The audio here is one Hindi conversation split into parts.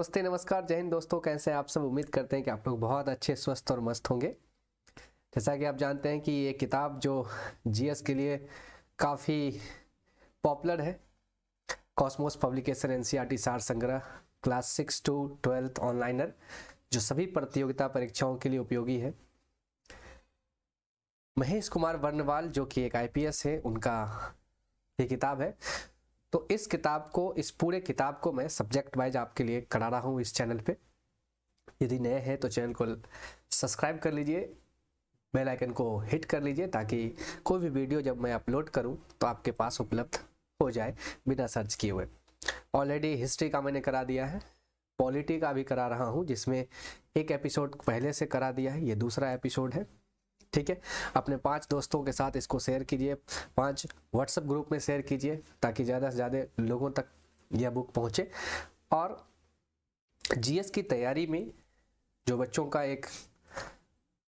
नमस्ते, नमस्कार, जय हिंद दोस्तों। कैसे हैं आप सब? उम्मीद करते हैं कि आप लोग बहुत अच्छे, स्वस्थ और मस्त होंगे। जैसा कि आप जानते हैं कि ये किताब जो जीएस के लिए काफ़ी पॉपुलर है, कॉस्मोस पब्लिकेशन एनसीईआरटी सार संग्रह क्लास 6 to 12 ऑनलाइनर, जो सभी प्रतियोगिता परीक्षाओं के लिए उपयोगी है। महेश कुमार वर्णवाल जो कि एक आईपीएस है, उनका ये किताब है। तो इस पूरे किताब को मैं सब्जेक्ट वाइज आपके लिए करा रहा हूँ इस चैनल पे। यदि नए हैं तो चैनल को सब्सक्राइब कर लीजिए, बेल आइकन को हिट कर लीजिए, ताकि कोई भी वीडियो जब मैं अपलोड करूं तो आपके पास उपलब्ध हो जाए बिना सर्च किए हुए। ऑलरेडी हिस्ट्री का मैंने करा दिया है, पॉलिटी का भी करा रहा हूं, जिसमें एक एपिसोड पहले से करा दिया है, ये दूसरा एपिसोड है। ठीक है, अपने 5 दोस्तों के साथ इसको शेयर कीजिए, 5 व्हाट्सएप ग्रुप में शेयर कीजिए, ताकि ज़्यादा से ज़्यादा लोगों तक यह बुक पहुँचे। और जीएस की तैयारी में जो बच्चों का एक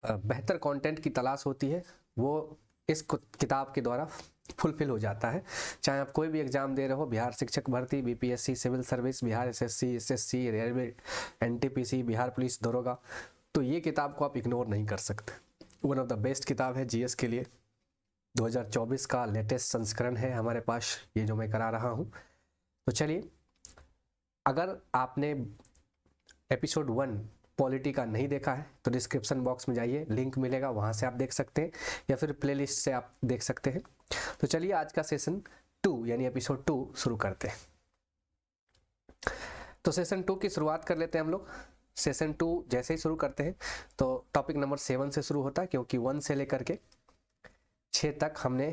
बेहतर कंटेंट की तलाश होती है, वो इस किताब के द्वारा फुलफिल हो जाता है। चाहे आप कोई भी एग्जाम दे रहे हो, बिहार शिक्षक भर्ती, BPSC, civil service, Bihar SSC, SSC, railway, NTPC, Bihar police दरोगा, तो ये किताब को आप इग्नोर नहीं कर सकते। वन ऑफ द बेस्ट किताब है जीएस के लिए। 2024 का लेटेस्ट संस्करण है हमारे पास, ये जो मैं करा रहा हूँ। तो चलिए, अगर आपने एपिसोड 1 पॉलिटी का नहीं देखा है तो डिस्क्रिप्शन बॉक्स में जाइए, लिंक मिलेगा, वहां से आप देख सकते हैं, या फिर प्लेलिस्ट से आप देख सकते हैं। तो चलिए आज का सेशन 2 यानी एपिसोड 2 शुरू करते हैं। तो सेशन 2 की शुरुआत कर लेते हैं हम लोग। सेशन 2 जैसे ही शुरू करते हैं तो टॉपिक नंबर 7 से शुरू होता है, क्योंकि 1 से लेकर के 6 तक हमने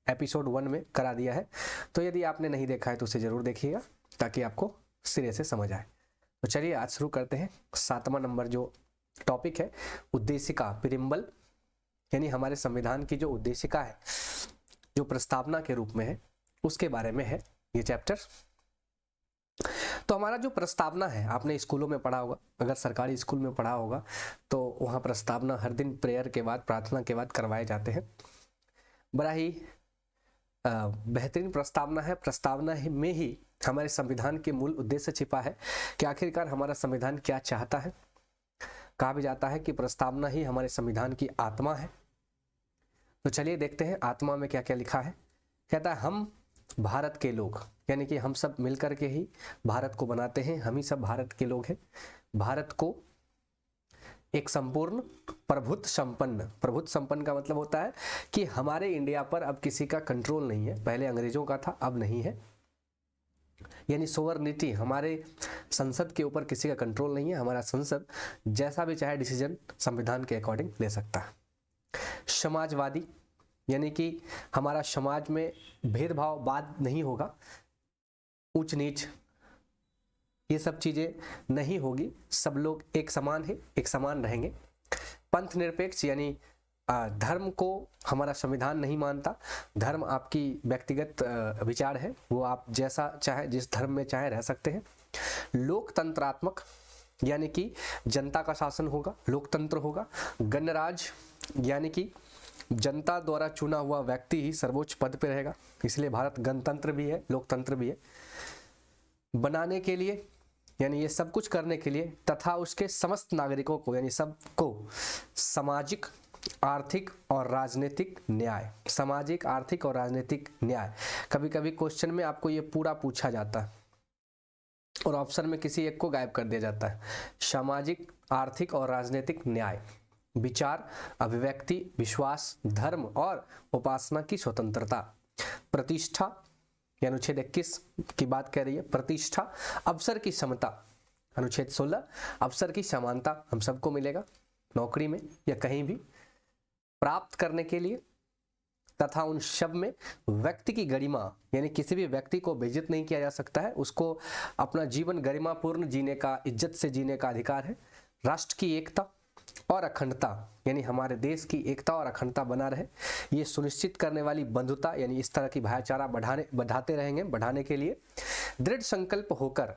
एपिसोड 1 में करा दिया है। तो यदि आपने नहीं देखा है तो उसे जरूर देखिएगा, ताकि आपको सिरे से समझ आए। तो चलिए आज शुरू करते हैं। 7वां नंबर जो टॉपिक है, उद्देशिका, प्रीएम्बल, यानी हमारे संविधान की जो उद्देशिका है, जो प्रस्तावना के रूप में है, उसके बारे में है ये चैप्टर। तो हमारा जो प्रस्तावना है, आपने स्कूलों में पढ़ा होगा, अगर सरकारी स्कूल में पढ़ा होगा तो वहाँ प्रस्तावना हर दिन प्रेयर के बाद, प्रार्थना के बाद करवाए जाते हैं। बड़ा ही बेहतरीन प्रस्तावना है। प्रस्तावना में ही हमारे संविधान के मूल उद्देश्य छिपा है कि आखिरकार हमारा संविधान क्या चाहता है। कहा भी जाता है कि प्रस्तावना ही हमारे संविधान की आत्मा है। तो चलिए देखते हैं आत्मा में क्या क्या लिखा है। कहता है, हम भारत के लोग, यानी कि हम सब मिलकर के ही भारत को बनाते हैं, हम ही सब भारत के लोग हैं। भारत को एक संपूर्ण प्रभुत्व संपन्न का मतलब होता है कि हमारे इंडिया पर अब किसी का कंट्रोल नहीं है। पहले अंग्रेजों का था, अब नहीं है। यानी सोवरनिटी, हमारे संसद के ऊपर किसी का कंट्रोल नहीं है। हमारा संसद जैसा भी चाहे डिसीजन संविधान के अकॉर्डिंग ले सकता है। समाजवादी, यानी कि हमारा समाज में भेदभाव बाद नहीं होगा, ऊंच नीच ये सब चीजें नहीं होगी, सब लोग एक समान है, एक समान रहेंगे। पंथ निरपेक्ष, यानी धर्म को हमारा संविधान नहीं मानता। धर्म आपकी व्यक्तिगत विचार है, वो आप जैसा चाहे, जिस धर्म में चाहे रह सकते हैं। लोकतंत्रात्मक, यानी कि जनता का शासन होगा, लोकतंत्र होगा। गणराज, यानी कि जनता द्वारा चुना हुआ व्यक्ति ही सर्वोच्च पद पे रहेगा, इसलिए भारत गणतंत्र भी है, लोकतंत्र भी है। बनाने के लिए, यानी ये सब कुछ करने के लिए, तथा उसके समस्त नागरिकों को, यानी सबको, सामाजिक, आर्थिक और राजनीतिक न्याय। सामाजिक, आर्थिक और राजनीतिक न्याय, कभी कभी क्वेश्चन में आपको ये पूरा पूछा जाता है और ऑप्शन में किसी एक को गायब कर दिया जाता है। सामाजिक, आर्थिक और राजनीतिक न्याय, विचार, अभिव्यक्ति, विश्वास, धर्म और उपासना की स्वतंत्रता। प्रतिष्ठा, यह अनुच्छेद 21 की बात कह रही है। प्रतिष्ठा, अवसर की समता, अनुच्छेद 16, अवसर की समानता हम सबको मिलेगा, नौकरी में या कहीं भी प्राप्त करने के लिए। तथा उन सब में व्यक्ति की गरिमा, यानी किसी भी व्यक्ति को बेइज्जत नहीं किया जा सकता है, उसको अपना जीवन गरिमापूर्ण जीने का, इज्जत से जीने का अधिकार है। राष्ट्र की एकता और अखंडता, यानी हमारे देश की एकता और अखंडता बना रहे, ये सुनिश्चित करने वाली बंधुता, यानी इस तरह की भाईचारा बढ़ाते रहेंगे। बढ़ाने के लिए दृढ़ संकल्प होकर,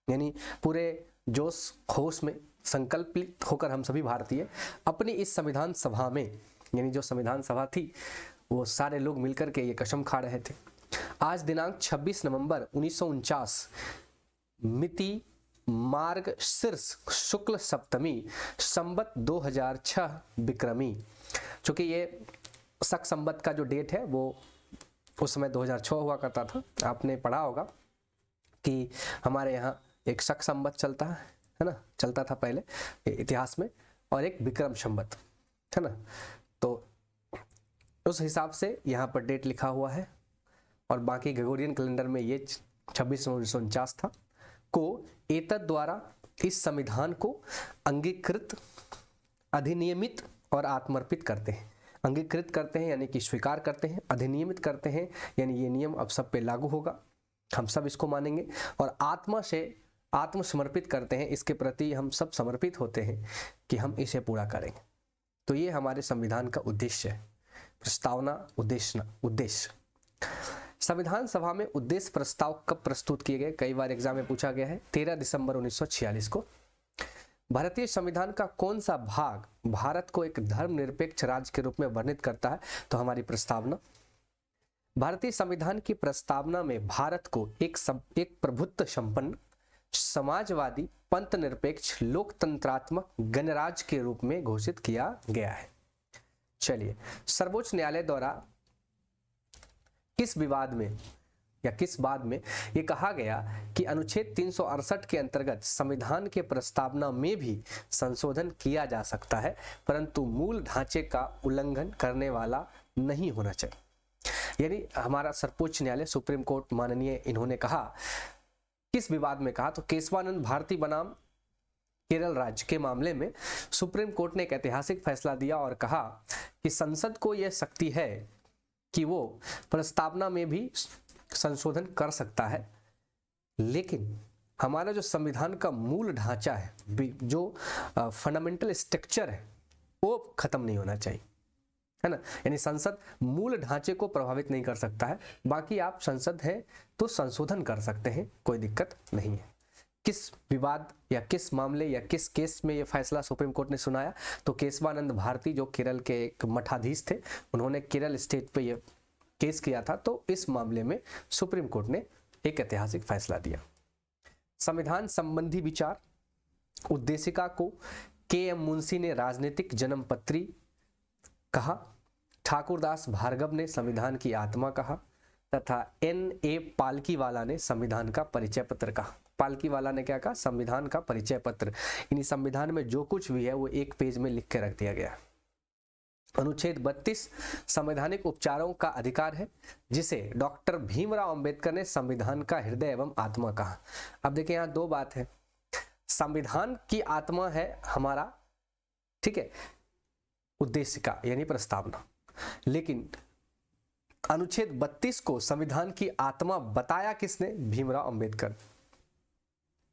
यानी पूरे जोश होश में संकल्पित होकर हम सभी भारतीय अपनी इस संविधान सभा में, यानी जो संविधान सभा थी वो सारे लोग मिलकर के ये कसम खा रहे थे। आज दिनांक 26 नवंबर 1949 मिति मार्गशीर्ष शुक्ल सप्तमी संवत 2006 विक्रमी। चूंकि ये शक संवत का जो डेट है वो उस समय 2006 हुआ करता था। आपने पढ़ा होगा कि हमारे यहाँ एक शक संवत चलता है ना, चलता था पहले इतिहास में, और एक विक्रम संवत है ना। तो उस हिसाब से यहाँ पर डेट लिखा हुआ है, और बाकी ग्रेगोरियन कैलेंडर में ये 26 नवंबर 1949 था। को एतद द्वारा इस संविधान को अंगीकृत, अधिनियमित और आत्मर्पित करते हैं। अंगीकृत करते हैं यानी कि स्वीकार करते हैं, अधिनियमित करते हैं यानी ये नियम अब सब पे लागू होगा, हम सब इसको मानेंगे, और आत्मा से आत्मसमर्पित करते हैं, इसके प्रति हम सब समर्पित होते हैं कि हम इसे पूरा करेंगे। तो ये हमारे संविधान का उद्देश्य है। प्रस्तावना, उद्देश्य। संविधान सभा में उद्देश्य प्रस्ताव कब प्रस्तुत किए गए? कई बार एग्जाम में पूछा गया है। 13 दिसंबर 1946 को। भारतीय संविधान का कौन सा भाग भारत को एक धर्मनिरपेक्ष राज्य के रूप में वर्णित करता है? तो हमारी प्रस्तावना। भारतीय संविधान की प्रस्तावना में भारत को एक प्रभुत्व संपन्न, समाजवादी, पंथ निरपेक्ष, लोकतंत्रात्मक गणराज्य के रूप में घोषित किया गया है। चलिए, सर्वोच्च न्यायालय द्वारा किस विवाद में या किस बाद में यह कहा गया कि अनुच्छेद 368 के अंतर्गत संविधान के प्रस्तावना में भी संशोधन किया जा सकता है, परंतु मूल ढांचे का उल्लंघन करने वाला नहीं होना चाहिए। यानी हमारा सर्वोच्च न्यायालय, सुप्रीम कोर्ट माननीय, इन्होंने कहा, किस विवाद में कहा? तो केशवानंद भारती बनाम केरल राज्य के मामले में सुप्रीम कोर्ट ने एक ऐतिहासिक फैसला दिया और कहा कि संसद को यह शक्ति है कि वो प्रस्तावना में भी संशोधन कर सकता है, लेकिन हमारा जो संविधान का मूल ढांचा है, जो फंडामेंटल स्ट्रक्चर है, वो खत्म नहीं होना चाहिए, है ना। यानी संसद मूल ढांचे को प्रभावित नहीं कर सकता है, बाकी आप संसद है तो संशोधन कर सकते हैं, कोई दिक्कत नहीं है। किस विवाद या किस मामले या किस केस में ये फैसला सुप्रीम कोर्ट ने सुनाया? तो केशवानंद भारती जो केरल के एक मठाधीश थे, उन्होंने केरल स्टेट पे ये केस किया था, तो इस मामले में सुप्रीम कोर्ट ने एक ऐतिहासिक फैसला दिया। संविधान संबंधी विचार, उद्देशिका को के.एम. मुंशी ने राजनीतिक जन्मपत्री कहा, ठाकुरदास भार्गव ने संविधान की आत्मा कहा, तथा N.A. पालकीवाला ने संविधान का परिचय पत्र कहा। पालकीवाला ने क्या कहा? संविधान का परिचय पत्र। यानी संविधान में जो कुछ भी है वो एक पेज में लिख के रख दिया गया। अनुच्छेद 32 संवैधानिक उपचारों का अधिकार है, जिसे डॉक्टर भीमराव अंबेडकर ने संविधान का हृदय एवं आत्मा कहा। अब देखिए, यहाँ दो बात है। संविधान की आत्मा है हमारा, ठीक है, उद्देशिका यानी प्रस्तावना, लेकिन अनुच्छेद 32 को संविधान की आत्मा बताया किसने? भीमराव अंबेडकर।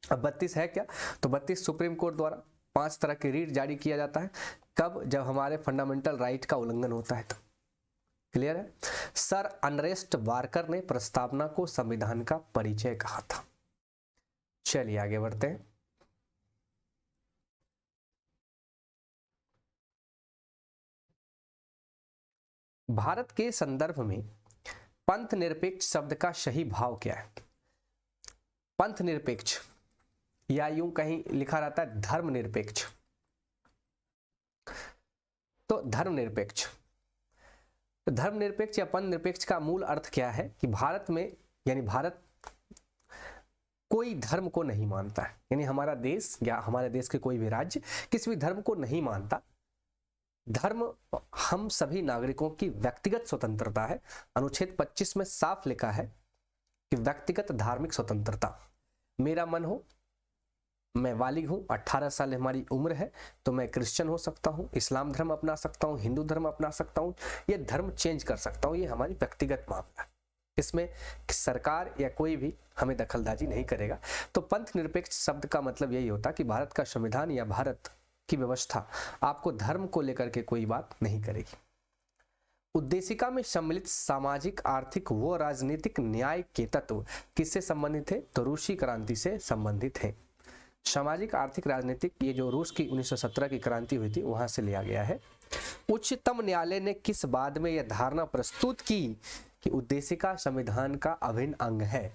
अब 32 है क्या? तो 32 सुप्रीम कोर्ट द्वारा 5 तरह के रीट जारी किया जाता है। कब? जब हमारे फंडामेंटल राइट का उल्लंघन होता है तो। क्लियर है? सर अनरेस्ट वारकर ने प्रस्तावना को संविधान का परिचय कहा था। चलिए आगे बढ़ते हैं। भारत के संदर्भ में पंथ निरपेक्ष शब्द का सही भाव क्या है? पंथ निरपेक्ष, या यूं कहीं लिखा रहता है धर्मनिरपेक्ष। तो धर्मनिरपेक्ष, धर्मनिरपेक्ष या पंथ निरपेक्ष का मूल अर्थ क्या है कि भारत में, यानी भारत कोई धर्म को नहीं मानता है। यानी हमारा देश या हमारे देश के कोई भी राज्य किसी भी धर्म को नहीं मानता। धर्म हम सभी नागरिकों की व्यक्तिगत स्वतंत्रता है। अनुच्छेद 25 में साफ लिखा है कि व्यक्तिगत धार्मिक स्वतंत्रता। मेरा मन हो, मैं बालिग हूँ, 18 साल हमारी उम्र है, तो मैं क्रिश्चियन हो सकता हूँ, इस्लाम धर्म अपना सकता हूँ, हिंदू धर्म अपना सकता हूँ, ये धर्म चेंज कर सकता हूँ। ये हमारी व्यक्तिगत मामला है, इसमें सरकार या कोई भी हमें दखलंदाजी नहीं करेगा। तो पंथ निरपेक्ष शब्द का मतलब यही होता कि भारत का संविधान या भारत की व्यवस्था आपको धर्म को लेकर के कोई बात नहीं करेगी। उद्देशिका में सम्मिलित सामाजिक, आर्थिक व राजनीतिक न्याय के तत्व किससे संबंधित है? तो रूसी क्रांति से संबंधित है। सामाजिक, आर्थिक, राजनीतिक, ये जो रूस की 1917 की क्रांति हुई थी वहां से लिया गया है। उच्चतम न्यायालय ने किस बाद में यह धारणा प्रस्तुत की कि उद्देशिका संविधान का अभिन्न अंग है?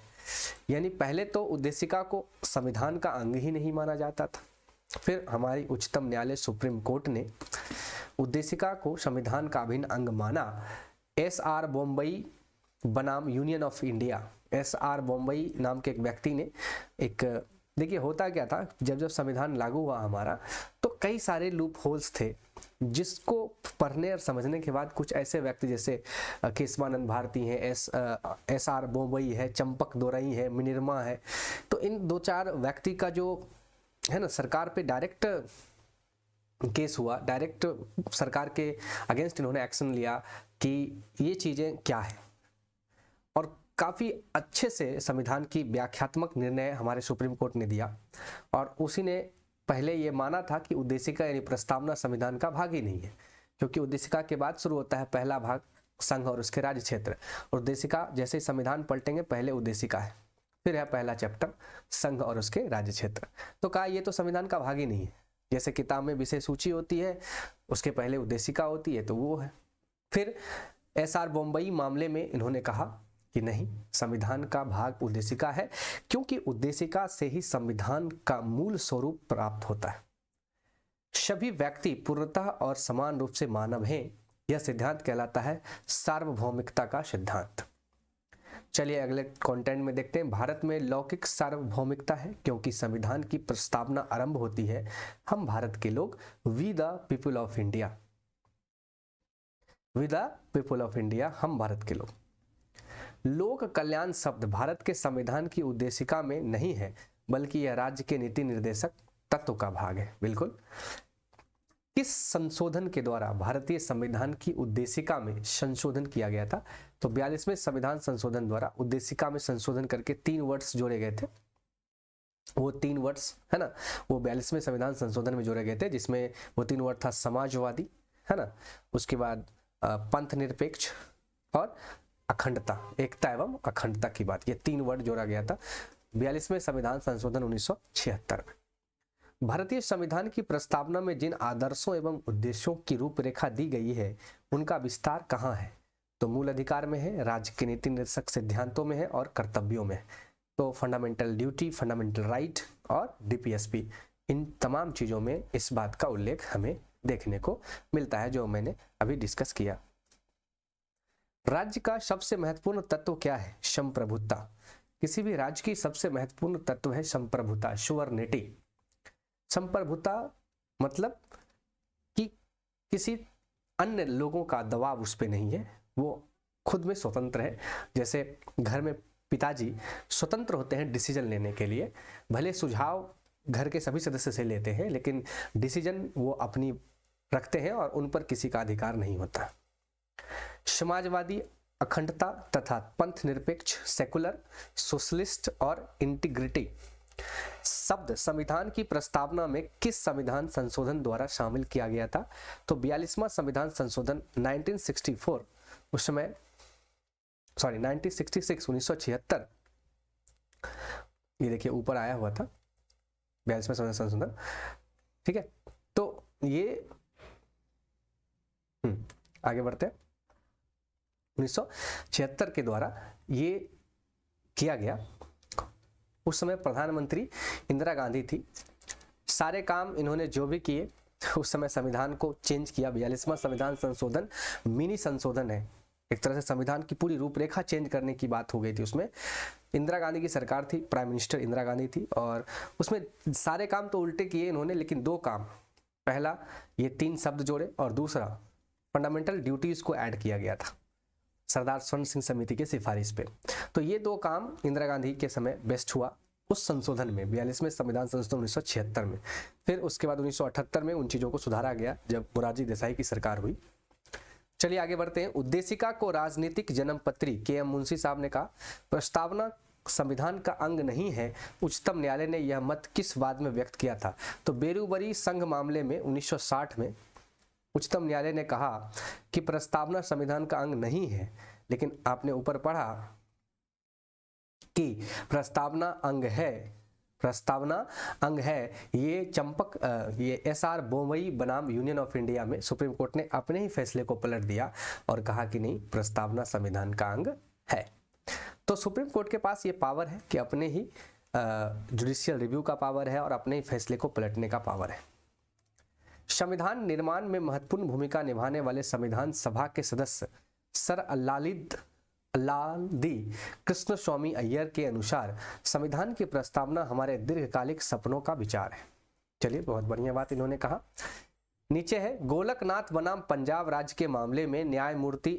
यानी पहले तो उद्देशिका को संविधान का अंग ही नहीं माना जाता था, फिर हमारी उच्चतम न्यायालय सुप्रीम कोर्ट ने उद्देशिका को संविधान का अभिन्न अंग माना। एस.आर. बॉम्बई बनाम union of India, SR. Bommai नाम के एक व्यक्ति ने एक, देखिए होता क्या था, जब संविधान लागू हुआ हमारा, तो कई सारे लूप होल्स थे जिसको पढ़ने और समझने के बाद कुछ ऐसे व्यक्ति जैसे केशवानंद भारती हैं, एस.आर. बॉम्बई है, चंपक दोरई है, मिनिरमा है, तो इन दो चार व्यक्ति का जो है ना सरकार पे डायरेक्ट केस हुआ, डायरेक्ट सरकार के अगेंस्ट इन्होंने एक्शन लिया कि ये चीज़ें क्या है, और काफ़ी अच्छे से संविधान की व्याख्यात्मक निर्णय हमारे सुप्रीम कोर्ट ने दिया। और उसी ने पहले ये माना था कि उद्देशिका यानी प्रस्तावना संविधान का भाग ही नहीं है, क्योंकि उद्देशिका के बाद शुरू होता है पहला भाग संघ और उसके राज्य क्षेत्र। उद्देशिका जैसे संविधान पलटेंगे पहले उद्देशिका है, फिर है पहला चैप्टर संघ और उसके राज्य क्षेत्र। तो कहा ये तो संविधान का भाग ही नहीं है, जैसे किताब में विषय सूची होती है उसके पहले उद्देशिका होती है, तो वो है। फिर एस.आर. बॉम्बई मामले में इन्होंने कहा कि नहीं, संविधान का भाग उद्देशिका है, क्योंकि उद्देशिका से ही संविधान का मूल स्वरूप प्राप्त होता है। सभी व्यक्ति पूर्णतः और समान रूप से मानव हैं, यह सिद्धांत कहलाता है सार्वभौमिकता का सिद्धांत। चलिए अगले कंटेंट में देखते हैं। भारत में लौकिक सार्वभौमिकता है, क्योंकि संविधान की प्रस्तावना आरंभ होती है, हम भारत के लोग, we the people of India, we the people of India, हम भारत के लोग। लोक कल्याण शब्द भारत के संविधान की उद्देशिका में नहीं है, बल्कि यह राज्य के नीति निर्देशक तत्व का भाग है। बिल्कुल। किस संशोधन के द्वारा भारतीय संविधान की उद्देशिका में संशोधन किया गया था? तो 42वें संविधान संशोधन द्वारा उद्देशिका में संशोधन करके 3 वर्ड्स जोड़े गए थे। वो 3 वर्ड्स है ना, वो 42वें संविधान संशोधन में जोड़े गए थे, जिसमें वो 3 वर्ड था समाजवादी, है ना, उसके बाद पंथ निरपेक्ष और अखंडता, एकता एवं अखंडता की बात, ये 3 वर्ड जोड़ा गया था 42वें संविधान संशोधन 1976 में। भारतीय संविधान की प्रस्तावना में जिन आदर्शों एवं उद्देश्यों की रूपरेखा दी गई है, उनका विस्तार कहाँ है? तो मूल अधिकार में है, राज्य के नीति निर्देशक सिद्धांतों में है और कर्तव्यों में है। तो फंडामेंटल ड्यूटी, फंडामेंटल राइट और डीपीएसपी, इन तमाम चीज़ों में इस बात का उल्लेख हमें देखने को मिलता है, जो मैंने अभी डिस्कस किया। राज्य का सबसे महत्वपूर्ण तत्व क्या है? संप्रभुता। किसी भी राज्य की सबसे महत्वपूर्ण तत्व है संप्रभुता, सुवर्निटी। संप्रभुता मतलब कि किसी अन्य लोगों का दबाव उस पर नहीं है, वो खुद में स्वतंत्र है। जैसे घर में पिताजी स्वतंत्र होते हैं डिसीजन लेने के लिए, भले सुझाव घर के सभी सदस्य से लेते हैं, लेकिन डिसीजन वो अपनी रखते हैं और उन पर किसी का अधिकार नहीं होता। समाजवादी, अखंडता तथा पंथ निरपेक्ष, सेकुलर, सोशलिस्ट और इंटीग्रिटी शब्द संविधान की प्रस्तावना में किस संविधान संशोधन द्वारा शामिल किया गया था? तो 42वां संविधान संशोधन 1964, उस समय 1976, ये देखिए ऊपर आया हुआ था 42वां संविधान संशोधन, ठीक है। तो ये आगे बढ़ते हैं। 1976 के द्वारा ये किया गया। उस समय प्रधानमंत्री इंदिरा गांधी थी। सारे काम इन्होंने जो भी किए, उस समय संविधान को चेंज किया। 42वां संविधान संशोधन मिनी संशोधन है, एक तरह से संविधान की पूरी रूपरेखा चेंज करने की बात हो गई थी। उसमें इंदिरा गांधी की सरकार थी, प्राइम मिनिस्टर इंदिरा गांधी थी, और उसमें सारे काम तो उल्टे किए इन्होंने, लेकिन 2 काम, पहला ये 3 शब्द जोड़े और दूसरा फंडामेंटल ड्यूटीज को ऐड किया गया था सरदार स्वर्ण सिंह समिति के सिफारिश पे। तो ये 2 काम इंदिरा गांधी के समय बेस्ट हुआ उस संशोधन में, 42वें संविधान संशोधन 1976 में। फिर उसके बाद 1978 में उन चीज़ों को सुधारा गया जब मोरारजी देसाई की सरकार हुई। चलिए आगे बढ़ते हैं। उद्देशिका को राजनीतिक जन्मपत्री, के.एम. मुंशी साहब ने कहा, प्रस्तावना संविधान का अंग नहीं है। उच्चतम न्यायालय ने यह मत किस वाद में व्यक्त किया था? तो बेरूबरी संघ मामले में 1960 में उच्चतम न्यायालय ने कहा कि प्रस्तावना संविधान का अंग नहीं है, लेकिन आपने ऊपर पढ़ा कि प्रस्तावना अंग है, प्रस्तावना अंग है। ये एस.आर. बॉम्बई बनाम यूनियन ऑफ इंडिया में सुप्रीम कोर्ट ने अपने ही फैसले को पलट दिया और कहा कि नहीं, प्रस्तावना संविधान का अंग है। तो सुप्रीम कोर्ट के पास ये पावर है कि अपने ही जुडिशियल रिव्यू का पावर है और अपने ही फैसले को पलटने का पावर है। संविधान निर्माण में महत्वपूर्ण भूमिका निभाने वाले संविधान सभा के सदस्य सर अल्लादी कृष्ण स्वामी अय्यर के अनुसार संविधान की प्रस्तावना हमारे दीर्घकालिक सपनों का विचार है। चलिए, बहुत बढ़िया बात इन्होंने कहा। नीचे है, गोलकनाथ बनाम पंजाब राज्य के मामले में न्यायमूर्ति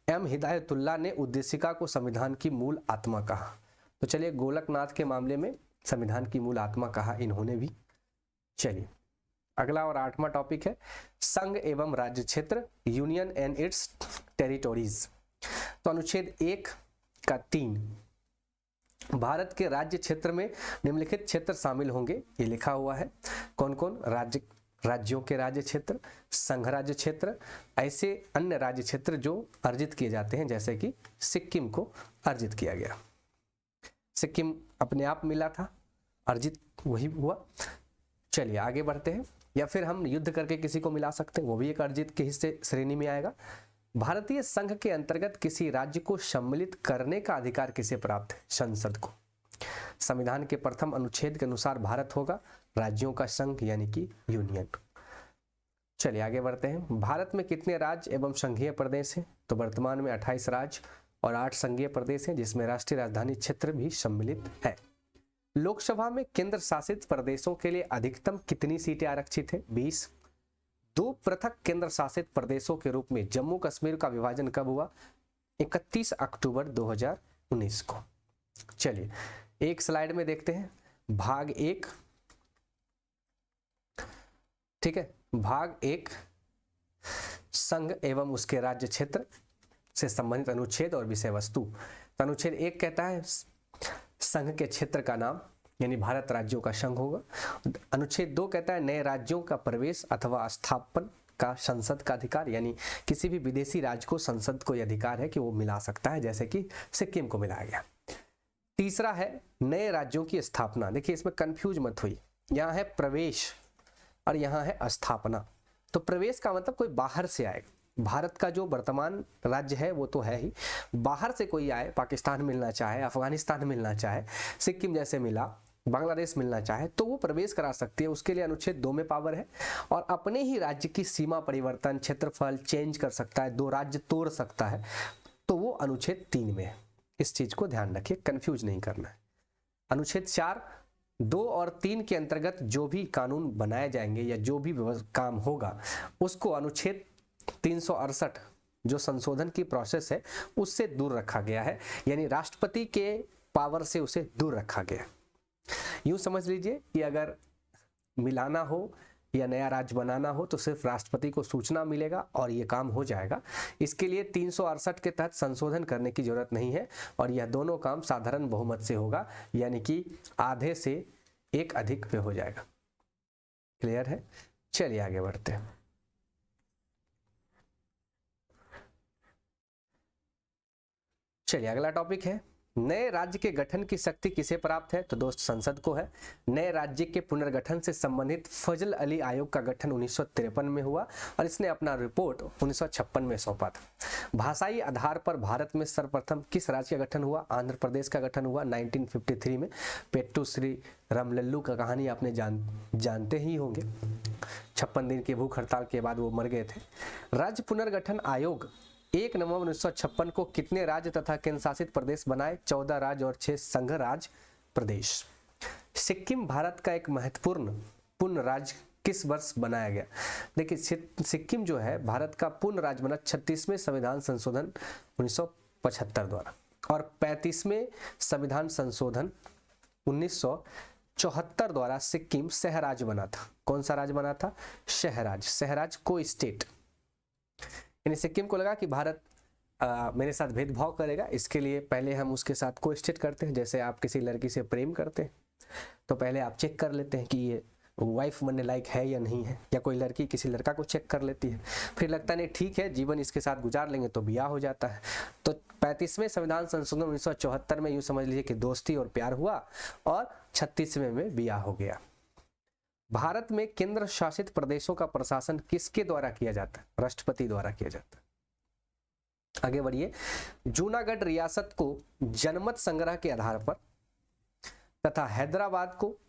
एम हिदायतुल्लाह ने उद्देशिका को संविधान की मूल आत्मा कहा। तो चलिए, गोलकनाथ के मामले में संविधान की मूल आत्मा कहा इन्होंने भी। चलिए, अगला और 8वां टॉपिक है संघ एवं राज्य क्षेत्र, यूनियन एंड इट्स टेरिटोरीज। तो अनुच्छेद 1 का 3, भारत के राज्य क्षेत्र में निम्नलिखित क्षेत्र शामिल होंगे, ये लिखा हुआ है। कौन कौन? राज्यों के राज्य क्षेत्र, संघ राज्य क्षेत्र, ऐसे अन्य राज्य क्षेत्र जो अर्जित किए जाते हैं, जैसे कि सिक्किम को अर्जित किया गया। सिक्किम अपने आप मिला था, अर्जित वही हुआ। चलिए आगे बढ़ते हैं। या फिर हम युद्ध करके किसी को मिला सकते हैं, वो भी एक अर्जित के हिस्से श्रेणी में आएगा। भारतीय संघ के अंतर्गत किसी राज्य को सम्मिलित करने का अधिकार किसे प्राप्त है? संसद को। संविधान के प्रथम अनुच्छेद के अनुसार भारत होगा राज्यों का संघ यानी कि यूनियन। चलिए आगे बढ़ते हैं। भारत में कितने राज्य एवं संघीय प्रदेश हैं? तो वर्तमान में 28 राज्य और 8 संघीय प्रदेश हैं, जिसमें राष्ट्रीय राजधानी क्षेत्र भी सम्मिलित है। लोकसभा में केंद्र शासित प्रदेशों के लिए अधिकतम कितनी सीटें आरक्षित है? 20। 2 पृथक केंद्र शासित प्रदेशों के रूप में जम्मू कश्मीर का विभाजन कब हुआ? 31 अक्टूबर 2019 को। चलिए एक स्लाइड में देखते हैं भाग 1। ठीक है, भाग 1 संघ एवं उसके राज्य क्षेत्र से संबंधित अनुच्छेद और विषय वस्तु। तो अनुच्छेद 1 कहता है संघ के क्षेत्र का नाम यानी भारत राज्यों का संघ होगा। अनुच्छेद 2 कहता है नए राज्यों का प्रवेश अथवा स्थापन का संसद का अधिकार, यानी किसी भी विदेशी राज्य को संसद को यह अधिकार है कि वो मिला सकता है, जैसे कि सिक्किम को मिलाया गया। तीसरा है नए राज्यों की स्थापना। देखिए इसमें कंफ्यूज मत हुई, यहाँ है प्रवेश और यहाँ है स्थापना। तो प्रवेश का मतलब कोई बाहर से आएगा, भारत का जो वर्तमान राज्य है वो तो है ही, बाहर से कोई आए, पाकिस्तान मिलना चाहे, अफगानिस्तान मिलना चाहे, सिक्किम जैसे मिला, बांग्लादेश मिलना चाहे तो वो प्रवेश करा सकती है। उसके लिए अनुच्छेद 2 में पावर है और अपने ही राज्य की सीमा परिवर्तन, क्षेत्रफल चेंज कर सकता है, 2 राज्य तोड़ सकता है, तो वो अनुच्छेद 3 में है। इस चीज को ध्यान रखिए, कंफ्यूज नहीं करना है। अनुच्छेद 4, 2 और 3 के अंतर्गत जो भी कानून बनाए जाएंगे या जो भी काम होगा उसको अनुच्छेद 368 जो संशोधन की प्रोसेस है उससे दूर रखा गया है, यानी राष्ट्रपति के पावर से उसे दूर रखा गया। यूं समझ लीजिए कि अगर मिलाना हो या नया राज्य बनाना हो तो सिर्फ राष्ट्रपति को सूचना मिलेगा और ये काम हो जाएगा। इसके लिए 368 के तहत संशोधन करने की जरूरत नहीं है और यह दोनों काम साधारण बहुमत से होगा, यानी कि आधे से 1 अधिक पे हो जाएगा। क्लियर है? चलिए आगे बढ़ते हैं। चलिए अगला टॉपिक है नए राज्य के गठन की शक्ति किसे प्राप्त है? तो दोस्त संसद को है। नए राज्य के पुनर्गठन से संबंधित फजल अली आयोग का गठन 1953 में हुआ और इसने अपना रिपोर्ट 1956 में सौंपा था। भाषाई आधार पर भारत में सर्वप्रथम किस राज्य का गठन हुआ? आंध्र प्रदेश का गठन हुआ 1953 में। पेट्टू श्री रामलल्लू का कहानी आपने जानते ही होंगे। 56 दिन की भूख हड़ताल के बाद वो मर गए थे। राज्य पुनर्गठन आयोग 1 नवंबर 1956 को कितने राज्य तथा केंद्र शासित प्रदेश बनाए? 14 राज्य और 6 संघ राज्य प्रदेश। सिक्किम भारत का एक महत्वपूर्ण पूर्ण राज्य किस वर्ष बनाया गया? देखिए सिक्किम जो है भारत का पूर्ण राज्य बना 36वें संविधान संशोधन 1975 द्वारा और 35वें संविधान संशोधन 1974 द्वारा सिक्किम सहराज्य बना था। कौन सा राज्य बना था? सहराज्य। सहराज्य को स्टेट, यानी सिक्किम को लगा कि भारत मेरे साथ भेदभाव करेगा, इसके लिए पहले हम उसके साथ को स्टेट करते हैं। जैसे आप किसी लड़की से प्रेम करते हैं तो पहले आप चेक कर लेते हैं कि ये वाइफ बनने लायक है या नहीं है, या कोई लड़की किसी लड़का को चेक कर लेती है, फिर लगता नहीं ठीक है जीवन इसके साथ गुजार लेंगे तो ब्याह हो जाता है। तो 35वें संविधान संशोधन 1974 में यूँ समझ लीजिए कि दोस्ती और प्यार हुआ और 36वें में ब्याह हो गया। भारत में केंद्र शासित प्रदेशों का प्रशासन किसके द्वारा किया जाता है? राष्ट्रपति द्वारा किया जाता है। आगे बढ़िए। जूनागढ़ रियासत को जनमत संग्रह के आधार पर तथा हैदराबाद को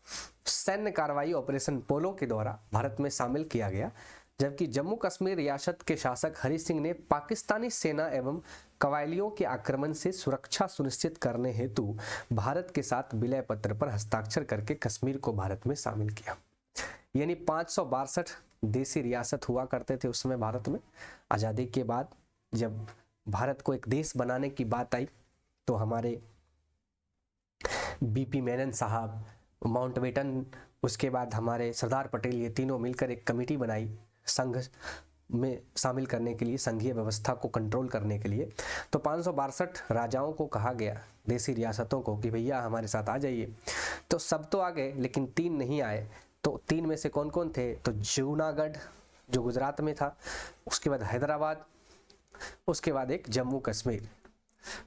सैन्य कार्रवाई ऑपरेशन पोलो के द्वारा भारत में शामिल किया गया, जबकि जम्मू कश्मीर रियासत के शासक हरि सिंह ने पाकिस्तानी सेना एवं कवायलियों के आक्रमण से सुरक्षा सुनिश्चित करने हेतु भारत के साथ विलय पत्र पर हस्ताक्षर करके कश्मीर को भारत में शामिल किया। यानी 562 देशी रियासत हुआ करते थे उस समय भारत में। आज़ादी के बाद जब भारत को एक देश बनाने की बात आई तो हमारे बीपी मेनन साहब, माउंटबेटन, उसके बाद हमारे सरदार पटेल, ये तीनों मिलकर एक कमेटी बनाई संघ में शामिल करने के लिए, संघीय व्यवस्था को कंट्रोल करने के लिए। तो 562 राजाओं को कहा गया, देशी रियासतों को, कि भैया हमारे साथ आ जाइए। तो सब तो आ गए लेकिन 3 नहीं आए। तो 3 में से कौन कौन थे? तो जूनागढ़ जो गुजरात में था, उसके बाद हैदराबाद, उसके बाद एक जम्मू कश्मीर।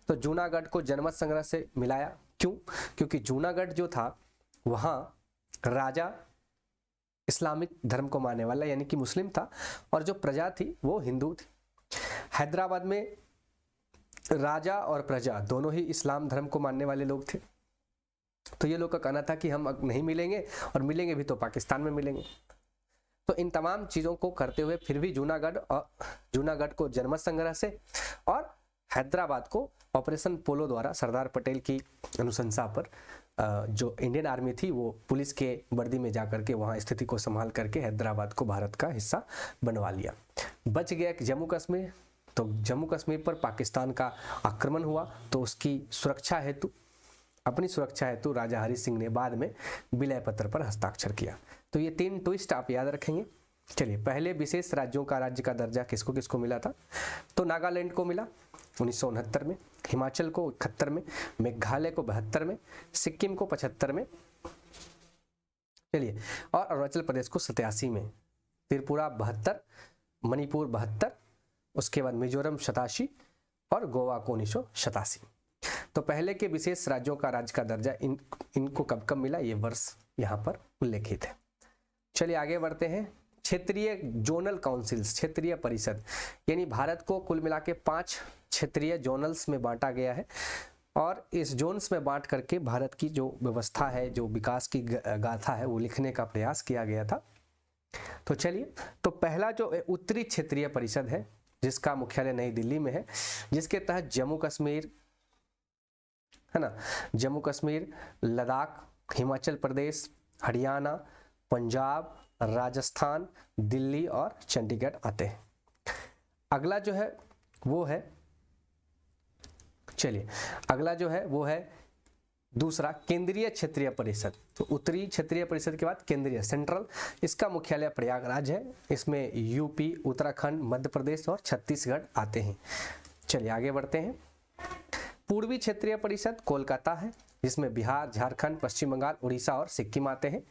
तो जूनागढ़ को जनमत संग्रह से मिलाया। क्यों? क्योंकि जूनागढ़ जो था वहाँ राजा इस्लामिक धर्म को मानने वाला यानी कि मुस्लिम था और जो प्रजा थी वो हिंदू थी। हैदराबाद में राजा और प्रजा दोनों ही इस्लाम धर्म को मानने वाले लोग थे। तो ये लोग का कहना था कि हम नहीं मिलेंगे और मिलेंगे भी तो पाकिस्तान में मिलेंगे। तो इन तमाम चीज़ों को करते हुए फिर भी जूनागढ़ को जनमत संग्रह से और हैदराबाद को ऑपरेशन पोलो द्वारा सरदार पटेल की अनुशंसा पर जो इंडियन आर्मी थी वो पुलिस के वर्दी में जाकर के वहाँ स्थिति को संभाल करके हैदराबाद को भारत का हिस्सा बनवा लिया। बच गया जम्मू कश्मीर। तो जम्मू कश्मीर पर पाकिस्तान का आक्रमण हुआ तो उसकी सुरक्षा हेतु, अपनी सुरक्षा हेतु राजा हरि सिंह ने बाद में विलय पत्र पर हस्ताक्षर किया। तो ये 3 ट्विस्ट आप याद रखेंगे। चलिए, पहले विशेष राज्यों का राज्य का दर्जा किसको किसको मिला था? तो नागालैंड को मिला 1969 में, हिमाचल को 71 में, मेघालय को 72 में, सिक्किम को 75 में, चलिए, और अरुणाचल प्रदेश को 87 में, त्रिपुरा 72, मणिपुर 72, उसके बाद मिजोरम 87 और गोवा को 1987। तो पहले के विशेष राज्यों का राज्य का दर्जा इनको कब कब मिला, ये वर्ष यहाँ पर उल्लेखित है। चलिए आगे बढ़ते हैं। क्षेत्रीय जोनल काउंसिल्स, क्षेत्रीय परिषद, यानी भारत को कुल मिला के 5 क्षेत्रीय जोनल्स में बांटा गया है और इस जोन्स में बांट करके भारत की जो व्यवस्था है, जो विकास की गाथा है, वो लिखने का प्रयास किया गया था। तो चलिए, तो पहला जो उत्तरी क्षेत्रीय परिषद है जिसका मुख्यालय नई दिल्ली में है, जिसके तहत जम्मू कश्मीर है ना, जम्मू कश्मीर, लद्दाख, हिमाचल प्रदेश, हरियाणा, पंजाब, राजस्थान, दिल्ली और चंडीगढ़ आते हैं। अगला जो है वो है, चलिए अगला जो है वो है दूसरा केंद्रीय क्षेत्रीय परिषद। तो उत्तरी क्षेत्रीय परिषद के बाद केंद्रीय, सेंट्रल, इसका मुख्यालय प्रयागराज है। इसमें यूपी, उत्तराखंड, मध्य प्रदेश और छत्तीसगढ़ आते हैं। चलिए आगे बढ़ते हैं। पूर्वी क्षेत्रीय परिषद कोलकाता है, जिसमें बिहार, झारखंड, पश्चिम बंगाल, उड़ीसा और सिक्किम आते हैं।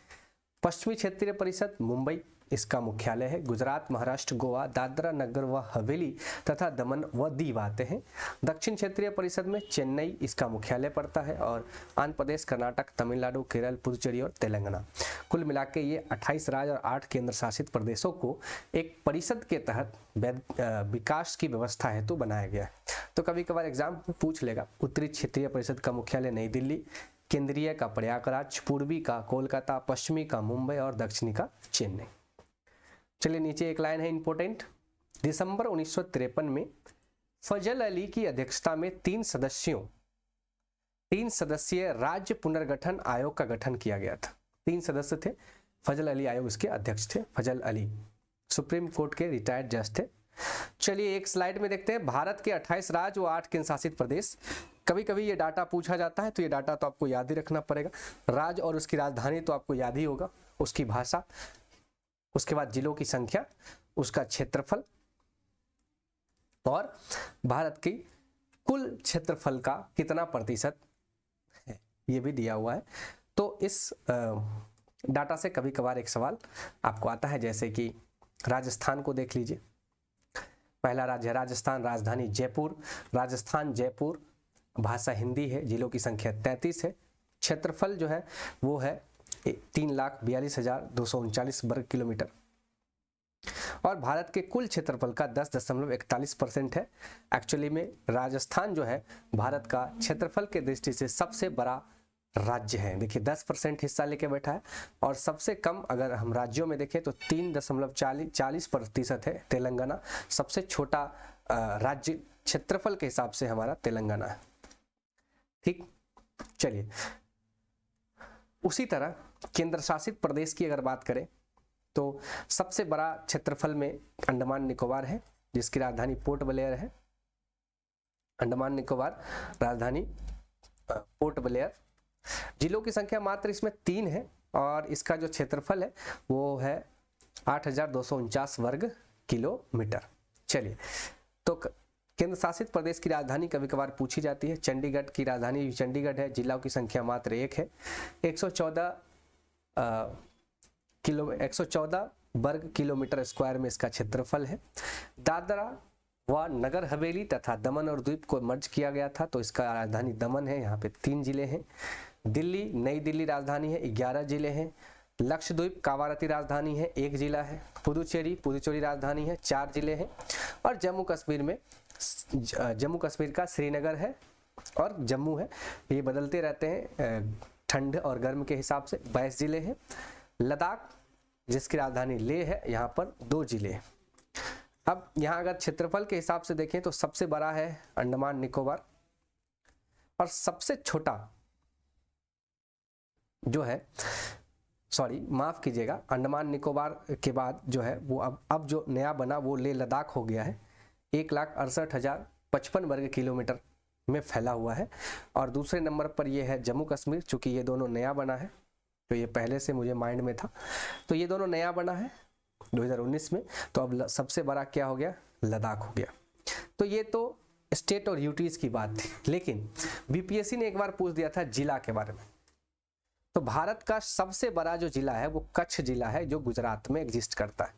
पश्चिमी क्षेत्रीय परिषद मुंबई, इसका मुख्यालय है। गुजरात, महाराष्ट्र, गोवा, दादरा नगर व हवेली तथा दमन व दीव आते हैं। दक्षिण क्षेत्रीय परिषद में चेन्नई इसका मुख्यालय पड़ता है और आंध्र प्रदेश, कर्नाटक, तमिलनाडु, केरल, पुदुचेरी और तेलंगाना। कुल मिला के ये 28 राज्य और 8 केंद्र शासित प्रदेशों को एक परिषद के तहत विकास की व्यवस्था हेतु बनाया गया है। तो कभी कभार एग्जाम पूछ लेगा, उत्तरी क्षेत्रीय परिषद का मुख्यालय नई दिल्ली, केंद्रीय का प्रयागराज, पूर्वी का कोलकाता, पश्चिमी का मुंबई और दक्षिणी का चेन्नई। चलिए नीचे एक लाइन है इंपॉर्टेंट। दिसंबर 1953 में फजल अली की अध्यक्षता में 3 सदस्यीय राज्य पुनर्गठन आयोग का गठन किया गया था। 3 सदस्य थे, फजल अली आयोग इसके अध्यक्ष थे। फजल अली सुप्रीम कोर्ट के रिटायर्ड जज थे। चलिए एक स्लाइड में देखते हैं। भारत के 28 राज्य व 8 केंद्र शासित प्रदेश। कभी कभी ये डाटा पूछा जाता है तो ये डाटा तो आपको याद ही रखना पड़ेगा। राज्य और उसकी राजधानी तो आपको याद ही होगा, उसकी भाषा, उसके बाद जिलों की संख्या, उसका क्षेत्रफल और भारत की कुल क्षेत्रफल का कितना प्रतिशत है ये भी दिया हुआ है। तो इस डाटा से कभी कभार एक सवाल आपको आता है, जैसे कि राजस्थान को देख लीजिए। पहला राज्य है राजस्थान, राजधानी जयपुर, राजस्थान जयपुर, भाषा हिंदी है, जिलों की संख्या 33 है, क्षेत्रफल जो है वो है 3,42,239 वर्ग किलोमीटर और भारत के कुल क्षेत्रफल का 10.41% है। एक्चुअली में राजस्थान जो है भारत का क्षेत्रफल के दृष्टि से सबसे बड़ा राज्य है। देखिए 10% हिस्सा लेके बैठा है और सबसे कम अगर हम राज्यों में देखें तो 3.40% है तेलंगाना। सबसे छोटा राज्य क्षेत्रफल के हिसाब से हमारा तेलंगाना है। ठीक, चलिए उसी तरह केंद्र शासित प्रदेश की अगर बात करें तो सबसे बड़ा क्षेत्रफल में अंडमान निकोबार है, जिसकी राजधानी पोर्ट ब्लेयर है। अंडमान निकोबार राजधानी पोर्ट ब्लेयर। जिलों की संख्या मात्र इसमें 3 है और इसका जो क्षेत्रफल है वो है 8,249 वर्ग किलोमीटर। चलिए, तो केंद्र शासित प्रदेश की राजधानी कभी कभार पूछी जाती है। चंडीगढ़ की राजधानी चंडीगढ़ है। जिलों की संख्या मात्र 1 है। 114 वर्ग किलोमीटर स्क्वायर में इसका क्षेत्रफल है। दादरा व नगर हवेली तथा दमन और द्वीप को मर्ज किया गया था, तो इसका राजधानी दमन है। यहाँ पे 3 जिले हैं। दिल्ली, नई दिल्ली राजधानी है, 11 जिले हैं। लक्षद्वीप कावारती राजधानी है, 1 जिला है। पुदुचेरी राजधानी है, 4 जिले हैं। और जम्मू कश्मीर का श्रीनगर है और जम्मू है। ये बदलते रहते हैं ठंड और गर्म के हिसाब से। 22 जिले हैं। लद्दाख जिसकी राजधानी लेह है, यहाँ पर 2 जिले हैं। अब यहाँ अगर क्षेत्रफल के हिसाब से देखें तो सबसे बड़ा है अंडमान निकोबार और सबसे छोटा जो है, सॉरी माफ कीजिएगा, अंडमान निकोबार के बाद जो है वो अब जो नया बना वो लेह लद्दाख हो गया है। 1,68,055 वर्ग किलोमीटर में फैला हुआ है। और दूसरे नंबर पर ये है जम्मू कश्मीर, चूंकि ये दोनों नया बना है, तो ये पहले से मुझे माइंड में था, तो ये दोनों नया बना है 2019 में। तो अब सबसे बड़ा क्या हो गया, लद्दाख हो गया। तो ये तो स्टेट और यूटीज की बात थी, लेकिन बीपीएससी ने एक बार पूछ दिया था जिला के बारे में। तो भारत का सबसे बड़ा जो जिला है वो कच्छ जिला है, जो गुजरात में एग्जिस्ट करता है।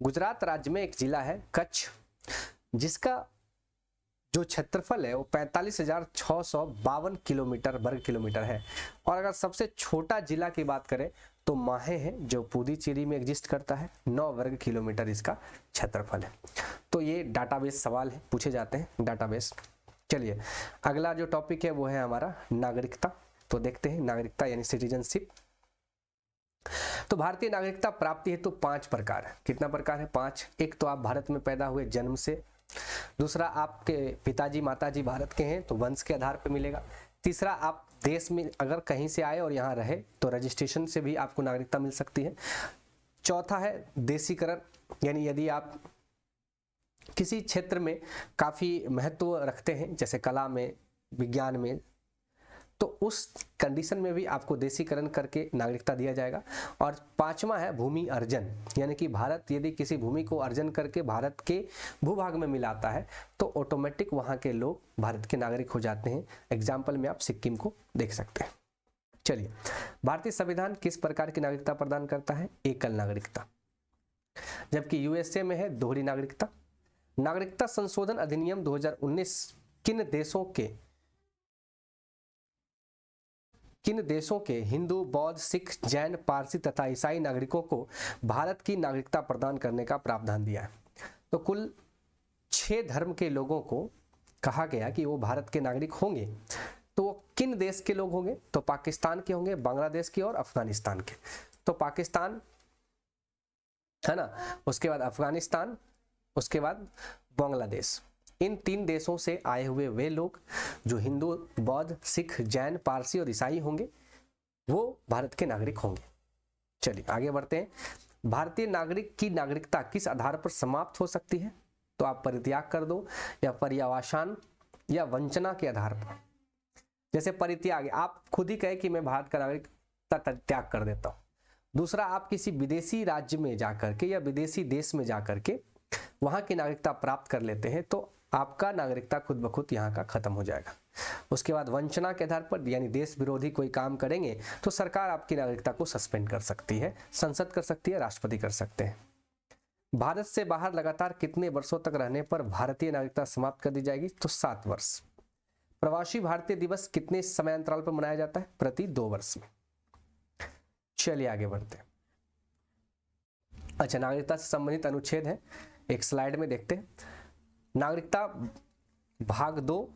गुजरात राज्य में एक जिला है कच्छ, जिसका जो क्षेत्रफल है वो 45,652 किलोमीटर वर्ग किलोमीटर है। और अगर सबसे छोटा जिला की बात करें तो माहे है, जो पुदुचेरी में एग्जिस्ट करता है। 9 वर्ग किलोमीटर इसका क्षेत्रफल है। तो ये डाटाबेस सवाल है, पूछे जाते हैं डाटाबेस। चलिए अगला जो टॉपिक है वो है हमारा नागरिकता। तो देखते हैं नागरिकता यानी सिटीजनशिप। तो भारतीय नागरिकता प्राप्ति हेतु 5 प्रकार है। कितना प्रकार है? 5। एक तो आप भारत में पैदा हुए जन्म से। दूसरा, आपके पिताजी माताजी भारत के हैं तो वंश के आधार पर मिलेगा। तीसरा, आप देश में अगर कहीं से आए और यहाँ रहे तो रजिस्ट्रेशन से भी आपको नागरिकता मिल सकती है। चौथा है देशीकरण, यानी यदि आप किसी क्षेत्र में काफ़ी महत्व रखते हैं, जैसे कला में, विज्ञान में, तो उस कंडीशन में भी आपको देशीकरण करके नागरिकता दिया जाएगा। और 5वां है भूमि अर्जन, यानी कि भारत यदि किसी भूमि को अर्जन करके भारत के भूभाग में मिलाता है तो ऑटोमेटिक वहाँ के लोग भारत के नागरिक हो जाते हैं। एग्जाम्पल में आप सिक्किम को देख सकते हैं। चलिए, भारतीय संविधान किस प्रकार की नागरिकता प्रदान करता है? एकल नागरिकता। जबकि यूएसए में है दोहरी नागरिकता। नागरिकता संशोधन अधिनियम 2019 किन देशों के हिंदू, बौद्ध, सिख, जैन, पारसी तथा ईसाई नागरिकों को भारत की नागरिकता प्रदान करने का प्रावधान दिया है? तो कुल 6 धर्म के लोगों को कहा गया कि वो भारत के नागरिक होंगे। तो वो किन देश के लोग होंगे? तो पाकिस्तान के होंगे, बांग्लादेश के और अफगानिस्तान के। तो पाकिस्तान है ना, उसके बाद अफगानिस्तान, उसके बाद बांग्लादेश। इन 3 देशों से आए हुए वे लोग जो हिंदू, बौद्ध, सिख, जैन, पारसी और ईसाई होंगे वो भारत के नागरिक होंगे। चलिए आगे बढ़ते हैं। भारतीय नागरिक की नागरिकता किस आधार पर समाप्त हो सकती है? तो आप परित्याग कर दो, या पर्यावसान, या वंचना के आधार पर। जैसे परित्याग, आप खुद ही कहे कि मैं भारत का नागरिकता त्याग कर देता हूँ। दूसरा, आप किसी विदेशी राज्य में जाकर के या विदेशी देश में जाकर के वहाँ की नागरिकता प्राप्त कर लेते हैं तो आपका नागरिकता खुद ब खुद यहाँ का खत्म हो जाएगा। उसके बाद वंचना के आधार पर, यानी देश विरोधी कोई काम करेंगे तो सरकार आपकी नागरिकता को सस्पेंड कर सकती है, संसद कर सकती है, राष्ट्रपति कर सकते हैं। भारत से बाहर लगातार कितने वर्षों तक रहने पर भारतीय नागरिकता समाप्त कर दी जाएगी? तो 7 वर्ष। प्रवासी भारतीय दिवस कितने समयांतराल पर मनाया जाता है? प्रति 2 वर्ष में। चलिए आगे बढ़ते हैं। अच्छा, नागरिकता से संबंधित अनुच्छेद है, एक स्लाइड में देखते हैं। नागरिकता भाग 2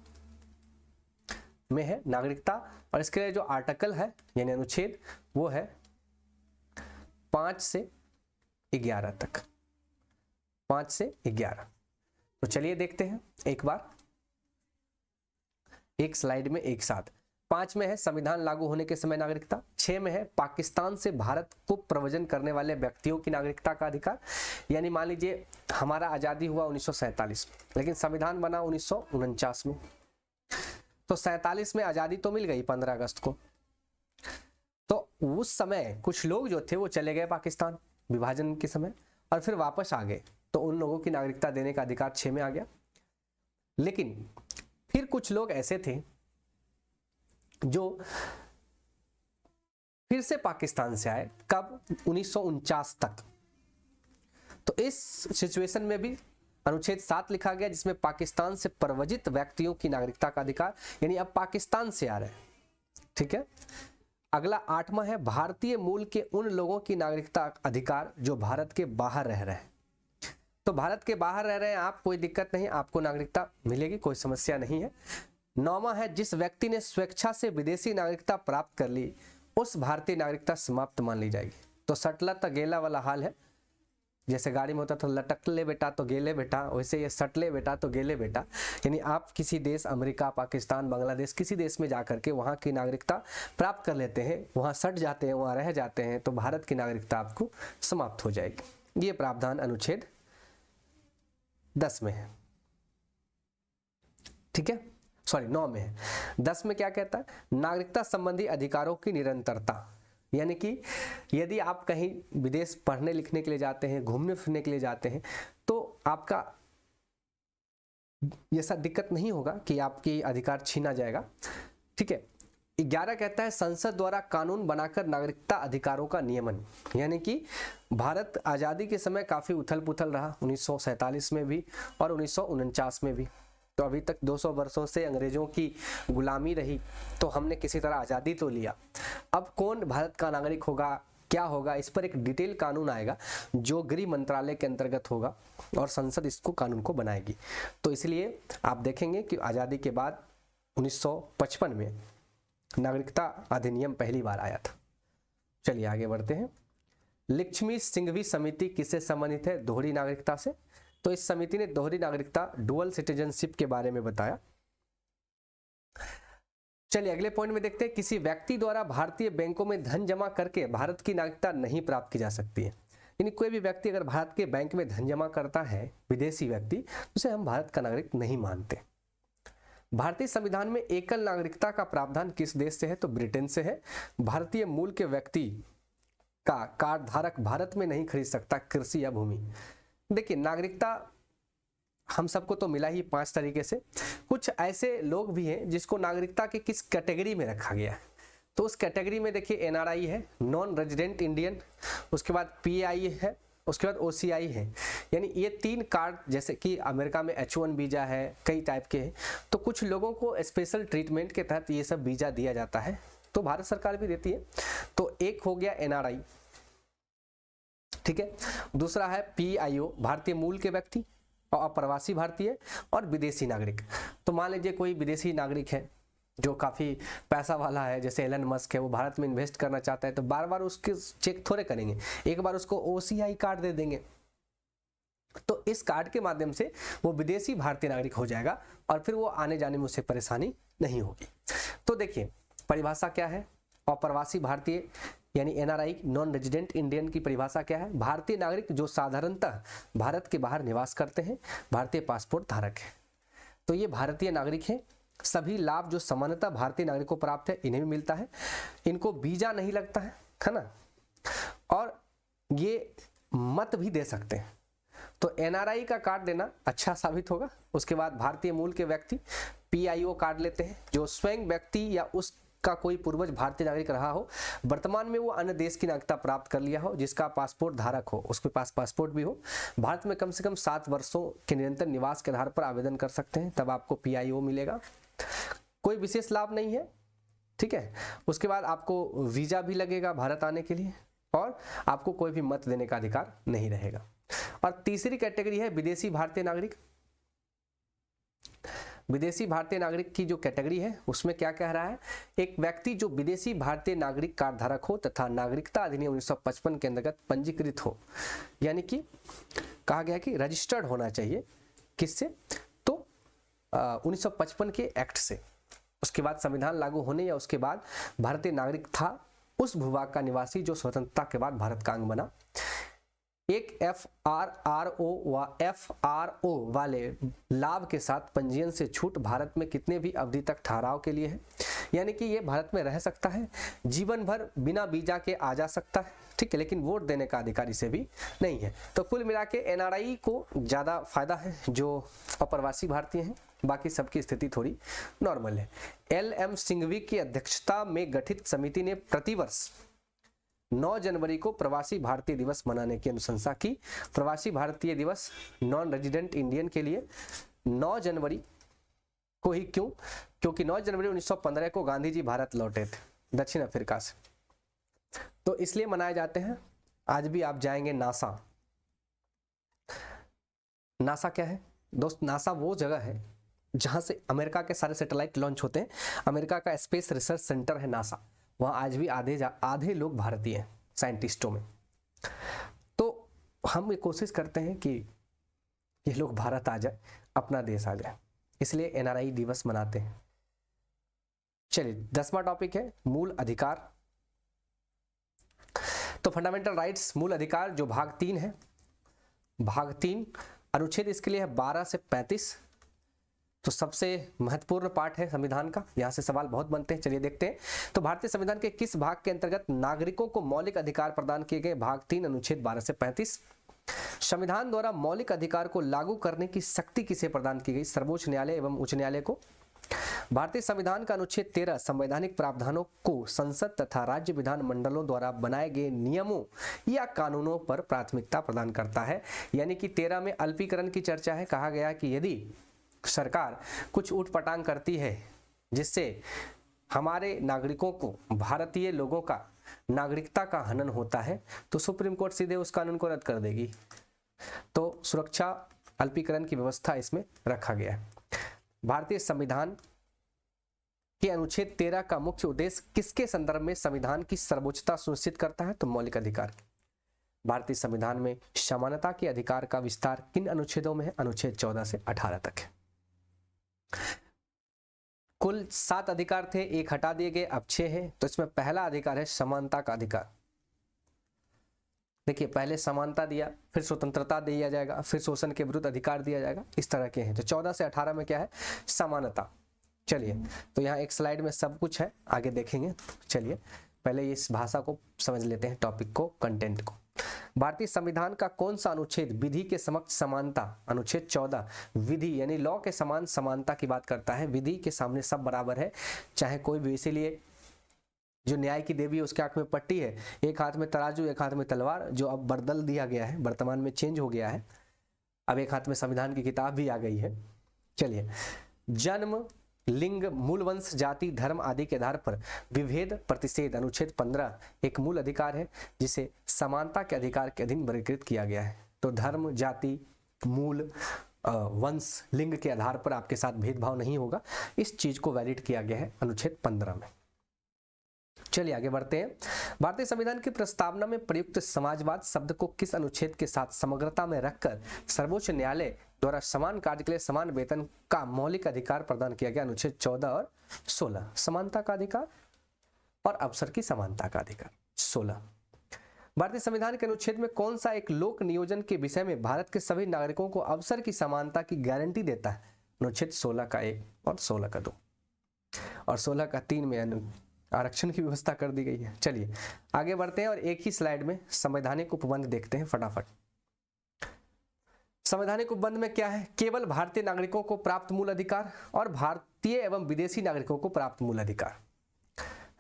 में है नागरिकता, और इसके लिए जो आर्टिकल है यानी अनुच्छेद वो है 5 से 11 तक, 5 से 11। तो चलिए देखते हैं एक बार एक स्लाइड में एक साथ। 5 में है संविधान लागू होने के समय नागरिकता। 6 में है पाकिस्तान से भारत को प्रव्रजन करने वाले व्यक्तियों की नागरिकता का अधिकार। यानी मान लीजिए हमारा आज़ादी हुआ 1947 लेकिन संविधान बना 1949 में, तो 47 में आज़ादी तो मिल गई 15 अगस्त को, तो उस समय कुछ लोग जो थे वो चले गए पाकिस्तान विभाजन के समय और फिर वापस आ गए, तो उन लोगों की नागरिकता देने का अधिकार 6 में आ गया। लेकिन फिर कुछ लोग ऐसे थे जो फिर से पाकिस्तान से आए, कब? 1949 तक। तो इस सिचुएशन में भी अनुच्छेद 7 लिखा गया जिसमें पाकिस्तान से प्रव्रजित व्यक्तियों की नागरिकता का अधिकार, यानी अब पाकिस्तान से आ रहे हैं, ठीक है। अगला 8वां है भारतीय मूल के उन लोगों की नागरिकता अधिकार जो भारत के बाहर रह रहे हैं। तो भारत के बाहर रह रहे हैं आप, कोई दिक्कत नहीं, आपको नागरिकता मिलेगी, कोई समस्या नहीं है। 9वां है जिस व्यक्ति ने स्वेच्छा से विदेशी नागरिकता प्राप्त कर ली उस भारतीय नागरिकता समाप्त मान ली जाएगी। तो सटला तो गेला वाला हाल है, जैसे गाड़ी में होता था लटक ले बेटा तो गेले बेटा, वैसे ये सटले बेटा तो गेले बेटा। यानी आप किसी देश, अमेरिका, पाकिस्तान, बांग्लादेश, किसी देश में जाकर के वहाँ की नागरिकता प्राप्त कर लेते हैं, वहाँ सट जाते हैं, वहाँ रह जाते हैं, तो भारत की नागरिकता आपको समाप्त हो जाएगी। ये प्रावधान अनुच्छेद 10 में है, ठीक है, सॉरी 9 में है। 10 में क्या कहता है? नागरिकता संबंधी अधिकारों की निरंतरता। यानी कि यदि आप कहीं विदेश पढ़ने लिखने के लिए जाते हैं, घूमने फिरने के लिए जाते हैं, तो आपका ऐसा दिक्कत नहीं होगा कि आपकी अधिकार छीना जाएगा, ठीक है। 11 कहता है संसद द्वारा कानून बनाकर नागरिकता अधिकारों का नियमन। यानी कि भारत आज़ादी के समय काफ़ी उथल पुथल रहा, 1947 में भी और 1949 में भी। तो अभी तक 200 वर्षों से अंग्रेजों की गुलामी रही, तो हमने किसी तरह आज़ादी तो लिया। अब कौन भारत का नागरिक होगा, क्या होगा, इस पर एक डिटेल कानून आएगा जो गृह मंत्रालय के अंतर्गत होगा और संसद इसको कानून को बनाएगी। तो इसलिए आप देखेंगे कि आज़ादी के बाद 1955 में नागरिकता अधिनियम पहली बार आया था। चलिए आगे बढ़ते हैं। लक्ष्मी सिंघवी समिति किससे संबंधित है? दोहरी नागरिकता से। तो इस समिति ने दोहरी नागरिकता, डुअल सिटीजनशिप के बारे में बताया। चलिए अगले पॉइंट में देखते हैं। किसी व्यक्ति द्वारा भारतीय बैंकों में धन जमा करके भारत की नागरिकता नहीं प्राप्त की जा सकती है। यानी कोई भी व्यक्ति अगर भारत के बैंक में धन जमा करता है, विदेशी व्यक्ति, उसे हम भारत का नागरिक नहीं मानते। भारतीय संविधान में एकल नागरिकता का प्रावधान किस देश से है? तो ब्रिटेन से है। भारतीय मूल के व्यक्ति का कार्ड धारक भारत में नहीं खरीद सकता कृषि या भूमि। देखिए नागरिकता हम सबको तो मिला ही 5 तरीके से। कुछ ऐसे लोग भी हैं जिसको नागरिकता के किस कैटेगरी में रखा गया है। तो उस कैटेगरी में देखिए एनआरआई है, नॉन रेजिडेंट इंडियन, उसके बाद पीआई है, उसके बाद ओसीआई है। यानी ये 3 कार्ड, जैसे कि अमेरिका में H1 वीज़ा है, कई टाइप के हैं, तो कुछ लोगों को स्पेशल ट्रीटमेंट के तहत ये सब वीज़ा दिया जाता है, तो भारत सरकार भी देती है। तो एक हो गया एनआरआई, ठीक है। दूसरा है पीआईओ, भारतीय मूल के व्यक्ति और अप्रवासी भारतीय और विदेशी नागरिक। तो मान लीजिए कोई विदेशी नागरिक है जो काफ़ी पैसा वाला है, जैसे एलन मस्क है, वो भारत में इन्वेस्ट करना चाहता है, तो बार बार उसके चेक थोड़े करेंगे, एक बार उसको ओसीआई कार्ड दे देंगे, तो इस कार्ड के माध्यम से वो विदेशी भारतीय नागरिक हो जाएगा और फिर वो आने जाने में उसे परेशानी नहीं होगी। तो देखिए परिभाषा क्या है? अप्रवासी भारतीय यानी एनआरआई, नॉन रेजिडेंट इंडियन की परिभाषा क्या है? भारतीय नागरिक जो साधारणतः भारत के बाहर निवास करते हैं, भारतीय पासपोर्ट धारक है। तो ये भारतीय नागरिक हैं। सभी लाभ जो सामान्यतः भारतीय नागरिकों को प्राप्त है इन्हें भी मिलता है। इनको वीजा नहीं लगता है ना, और ये मत भी दे सकते हैं। तो एनआरआई का कार्ड देना अच्छा साबित होगा। उसके बाद भारतीय मूल के व्यक्ति पीआईओ कार्ड लेते हैं, जो स्वयं व्यक्ति या उसका कोई पूर्वज भारतीय नागरिक रहा हो, वर्तमान में वो अन्य देश की नागरिकता प्राप्त कर लिया हो, जिसका पासपोर्ट धारक हो, उसके पास पासपोर्ट भी हो, भारत में कम से कम 7 वर्षों के निरंतर निवास के आधार पर आवेदन कर सकते हैं, तब आपको पीआईओ मिलेगा। कोई विशेष लाभ नहीं है, ठीक है। उसके बाद आपको वीजा भी लगेगा भारत आने के लिए, और आपको कोई भी मत देने का अधिकार नहीं रहेगा। और तीसरी कैटेगरी है विदेशी भारतीय नागरिक। विदेशी भारतीय नागरिक की जो कैटेगरी है उसमें क्या कह रहा है, एक व्यक्ति जो विदेशी भारतीय नागरिक कार्ड धारक हो तथा नागरिकता अधिनियम 1955 के अंतर्गत पंजीकृत हो, यानी कि कहा गया कि रजिस्टर्ड होना चाहिए, किससे, तो 1955 के एक्ट से, उसके बाद संविधान लागू होने या उसके बाद भारतीय नागरिक था उस भूभाग का निवासी जो स्वतंत्रता के बाद भारत का अंग बना। एक FRO वाले लाभ के साथ पंजीयन से छूट भारत में कितने भी अवधि तक ठहराव के लिए है, यानी कि ये भारत में रह सकता है, जीवन भर बिना वीजा के आ जा सकता है, ठीक है, लेकिन वोट देने का अधिकार इसे भी नहीं है। तो कुल मिला के NRI को ज़्यादा फायदा है जो अप्रवासी भारतीय हैं, बाकी सबकी स्थिति थोड़ी नॉर्मल है। LM सिंघवी की अध्यक्षता में गठित समिति ने प्रतिवर्ष 9 जनवरी को प्रवासी भारतीय दिवस मनाने की अनुशंसा की। प्रवासी भारतीय दिवस नॉन रेजिडेंट इंडियन के लिए 9 जनवरी को ही, क्यों, क्योंकि 9 जनवरी 1915 को गांधी जी भारत लौटे थे दक्षिण अफ्रीका से, तो इसलिए मनाए जाते हैं। आज भी आप जाएंगे नासा, नासा क्या है दोस्त, नासा वो जगह है जहां से अमेरिका के सारे सैटेलाइट लॉन्च होते हैं, अमेरिका का स्पेस रिसर्च सेंटर है नासा, वहाँ आज भी आधे लोग भारतीय हैं साइंटिस्टों में। तो हम ये कोशिश करते हैं कि ये लोग भारत आ जाए, अपना देश आ जाए, इसलिए NRI दिवस मनाते हैं। चलिए 10वां टॉपिक है मूल अधिकार। तो फंडामेंटल राइट्स मूल अधिकार जो भाग 3 है, भाग 3 अनुच्छेद इसके लिए है 12 से 35, तो सबसे महत्वपूर्ण पार्ट है संविधान का, यहाँ से सवाल बहुत बनते हैं। चलिए देखते हैं। तो भारतीय संविधान के किस भाग के अंतर्गत नागरिकों को मौलिक अधिकार प्रदान किए गए, भाग 3 अनुच्छेद 12 से 35। संविधान द्वारा मौलिक अधिकार को लागू करने की शक्ति किसे प्रदान की गई, सर्वोच्च न्यायालय एवं उच्च न्यायालय को। भारतीय संविधान का अनुच्छेद 13 संवैधानिक प्रावधानों को संसद तथा राज्य विधान मंडलों द्वारा बनाए गए नियमों या कानूनों पर प्राथमिकता प्रदान करता है, यानी कि 13 में अल्पीकरण की चर्चा है। कहा गया कि यदि सरकार कुछ उठपटांग करती है जिससे हमारे नागरिकों को, भारतीय लोगों का नागरिकता का हनन होता है, तो सुप्रीम कोर्ट सीधे उस कानून को रद्द कर देगी। तो सुरक्षा अल्पीकरण की व्यवस्था इसमें रखा गया है। भारतीय संविधान के अनुच्छेद 13 का मुख्य उद्देश्य किसके संदर्भ में संविधान की सर्वोच्चता सुनिश्चित करता है, तो मौलिक अधिकार। भारतीय संविधान में समानता के अधिकार का विस्तार किन अनुच्छेदों में है, अनुच्छेद 14 से 18 तक है। कुल 7 अधिकार थे, 1 हटा दिए गए, अब 6 है। तो इसमें पहला अधिकार है समानता का अधिकार। देखिए पहले समानता दिया, फिर स्वतंत्रता दिया जाएगा, फिर शोषण के विरुद्ध अधिकार दिया जाएगा, इस तरह के हैं। तो 14 से 18 में क्या है, समानता। चलिए तो यहाँ एक स्लाइड में सब कुछ है, आगे देखेंगे। चलिए पहले इस भाषा को समझ लेते हैं, टॉपिक को, कंटेंट को। भारतीय संविधान का कौन सा अनुच्छेद विधि के समक्ष समानता, अनुच्छेद 14 विधि यानी लॉ के समान समानता की बात करता है। विधि के सामने सब बराबर है, चाहे कोई भी। इसीलिए जो न्याय की देवी है उसके आंख में पट्टी है, एक हाथ में तराजू एक हाथ में तलवार, जो अब बदल दिया गया है, वर्तमान में चेंज हो गया है। अब एक हाथ में संविधान की किताब भी आ गई है। चलिए, जन्म, लिंग, मूल वंश, जाति, धर्म आदि के आधार पर विभेद प्रतिषेध, अनुच्छेद 15 एक मूल अधिकार है जिसे समानता के अधिकार के अधीन वर्गीकृत किया गया है। तो धर्म, जाति, मूल, वंश, लिंग के आधार पर आपके साथ भेदभाव नहीं होगा, इस चीज को वैलिड किया गया है अनुच्छेद 15 में। चलिए आगे बढ़ते हैं। भारतीय संविधान की प्रस्तावना में प्रयुक्त समाजवाद शब्द को किस अनुच्छेद के साथ समग्रता में रखकर सर्वोच्च न्यायालय द्वारा समान कार्य के लिए समान वेतन का मौलिक अधिकार प्रदान किया गया, अनुच्छेद 14 और 16। समानता का अधिकार और अवसर की समानता का अधिकार 16। भारतीय संविधान के अनुच्छेद में कौन सा एक लोक नियोजन के विषय में भारत के सभी नागरिकों को अवसर की समानता की गारंटी देता है, अनुच्छेद 16 का 1 और 16 का 2 और 16 का 3 में आरक्षण की व्यवस्था कर दी गई है। चलिए आगे बढ़ते हैं और एक ही स्लाइड में संवैधानिक उपबंध देखते हैं फटाफट। संवैधानिक उपबंध में क्या है, केवल भारतीय नागरिकों को प्राप्त मूल अधिकार और भारतीय एवं विदेशी नागरिकों को प्राप्त मूल अधिकार,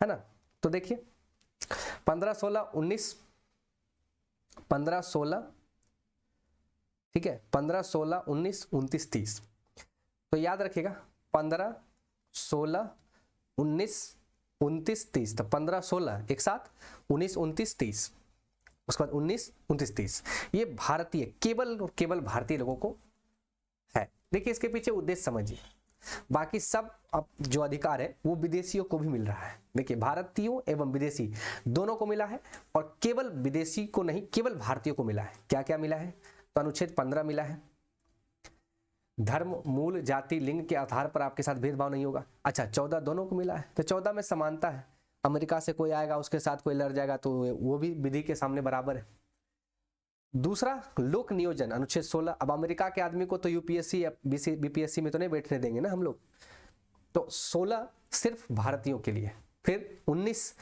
है ना। तो देखिए 15, 16, 19, 15, 16, ठीक है, 15, 16, 19, 29, 30। तो याद रखिएगा 15, 16, 19, 29, 30। तो 15, 16 एक साथ, 19, 29, 30। उसके बाद 19, 29, 30 ये भारतीय, केवल और केवल भारतीय लोगों को है। देखिए इसके पीछे उद्देश्य समझिए, बाकी सब अब जो अधिकार है वो विदेशियों को भी मिल रहा है। देखिए भारतीयों एवं विदेशी दोनों को मिला है, और केवल विदेशी को नहीं, केवल भारतीयों को मिला है। क्या क्या मिला है? तो अनुच्छेद 15 मिला है, धर्म, मूल, जाति, लिंग के आधार पर आपके साथ भेदभाव नहीं होगा। अच्छा 14 दोनों को मिला है, तो 14 में समानता है। अमेरिका से कोई आएगा उसके साथ कोई लड़ जाएगा तो वो भी विधि के सामने बराबर है। दूसरा लोक नियोजन, अनुच्छेद 16। अब अमेरिका के आदमी को तो यूपीएससी या बीपीएससी में तो नहीं बैठने देंगे ना हम लोग, तो 16 सिर्फ भारतीयों के लिए। फिर 19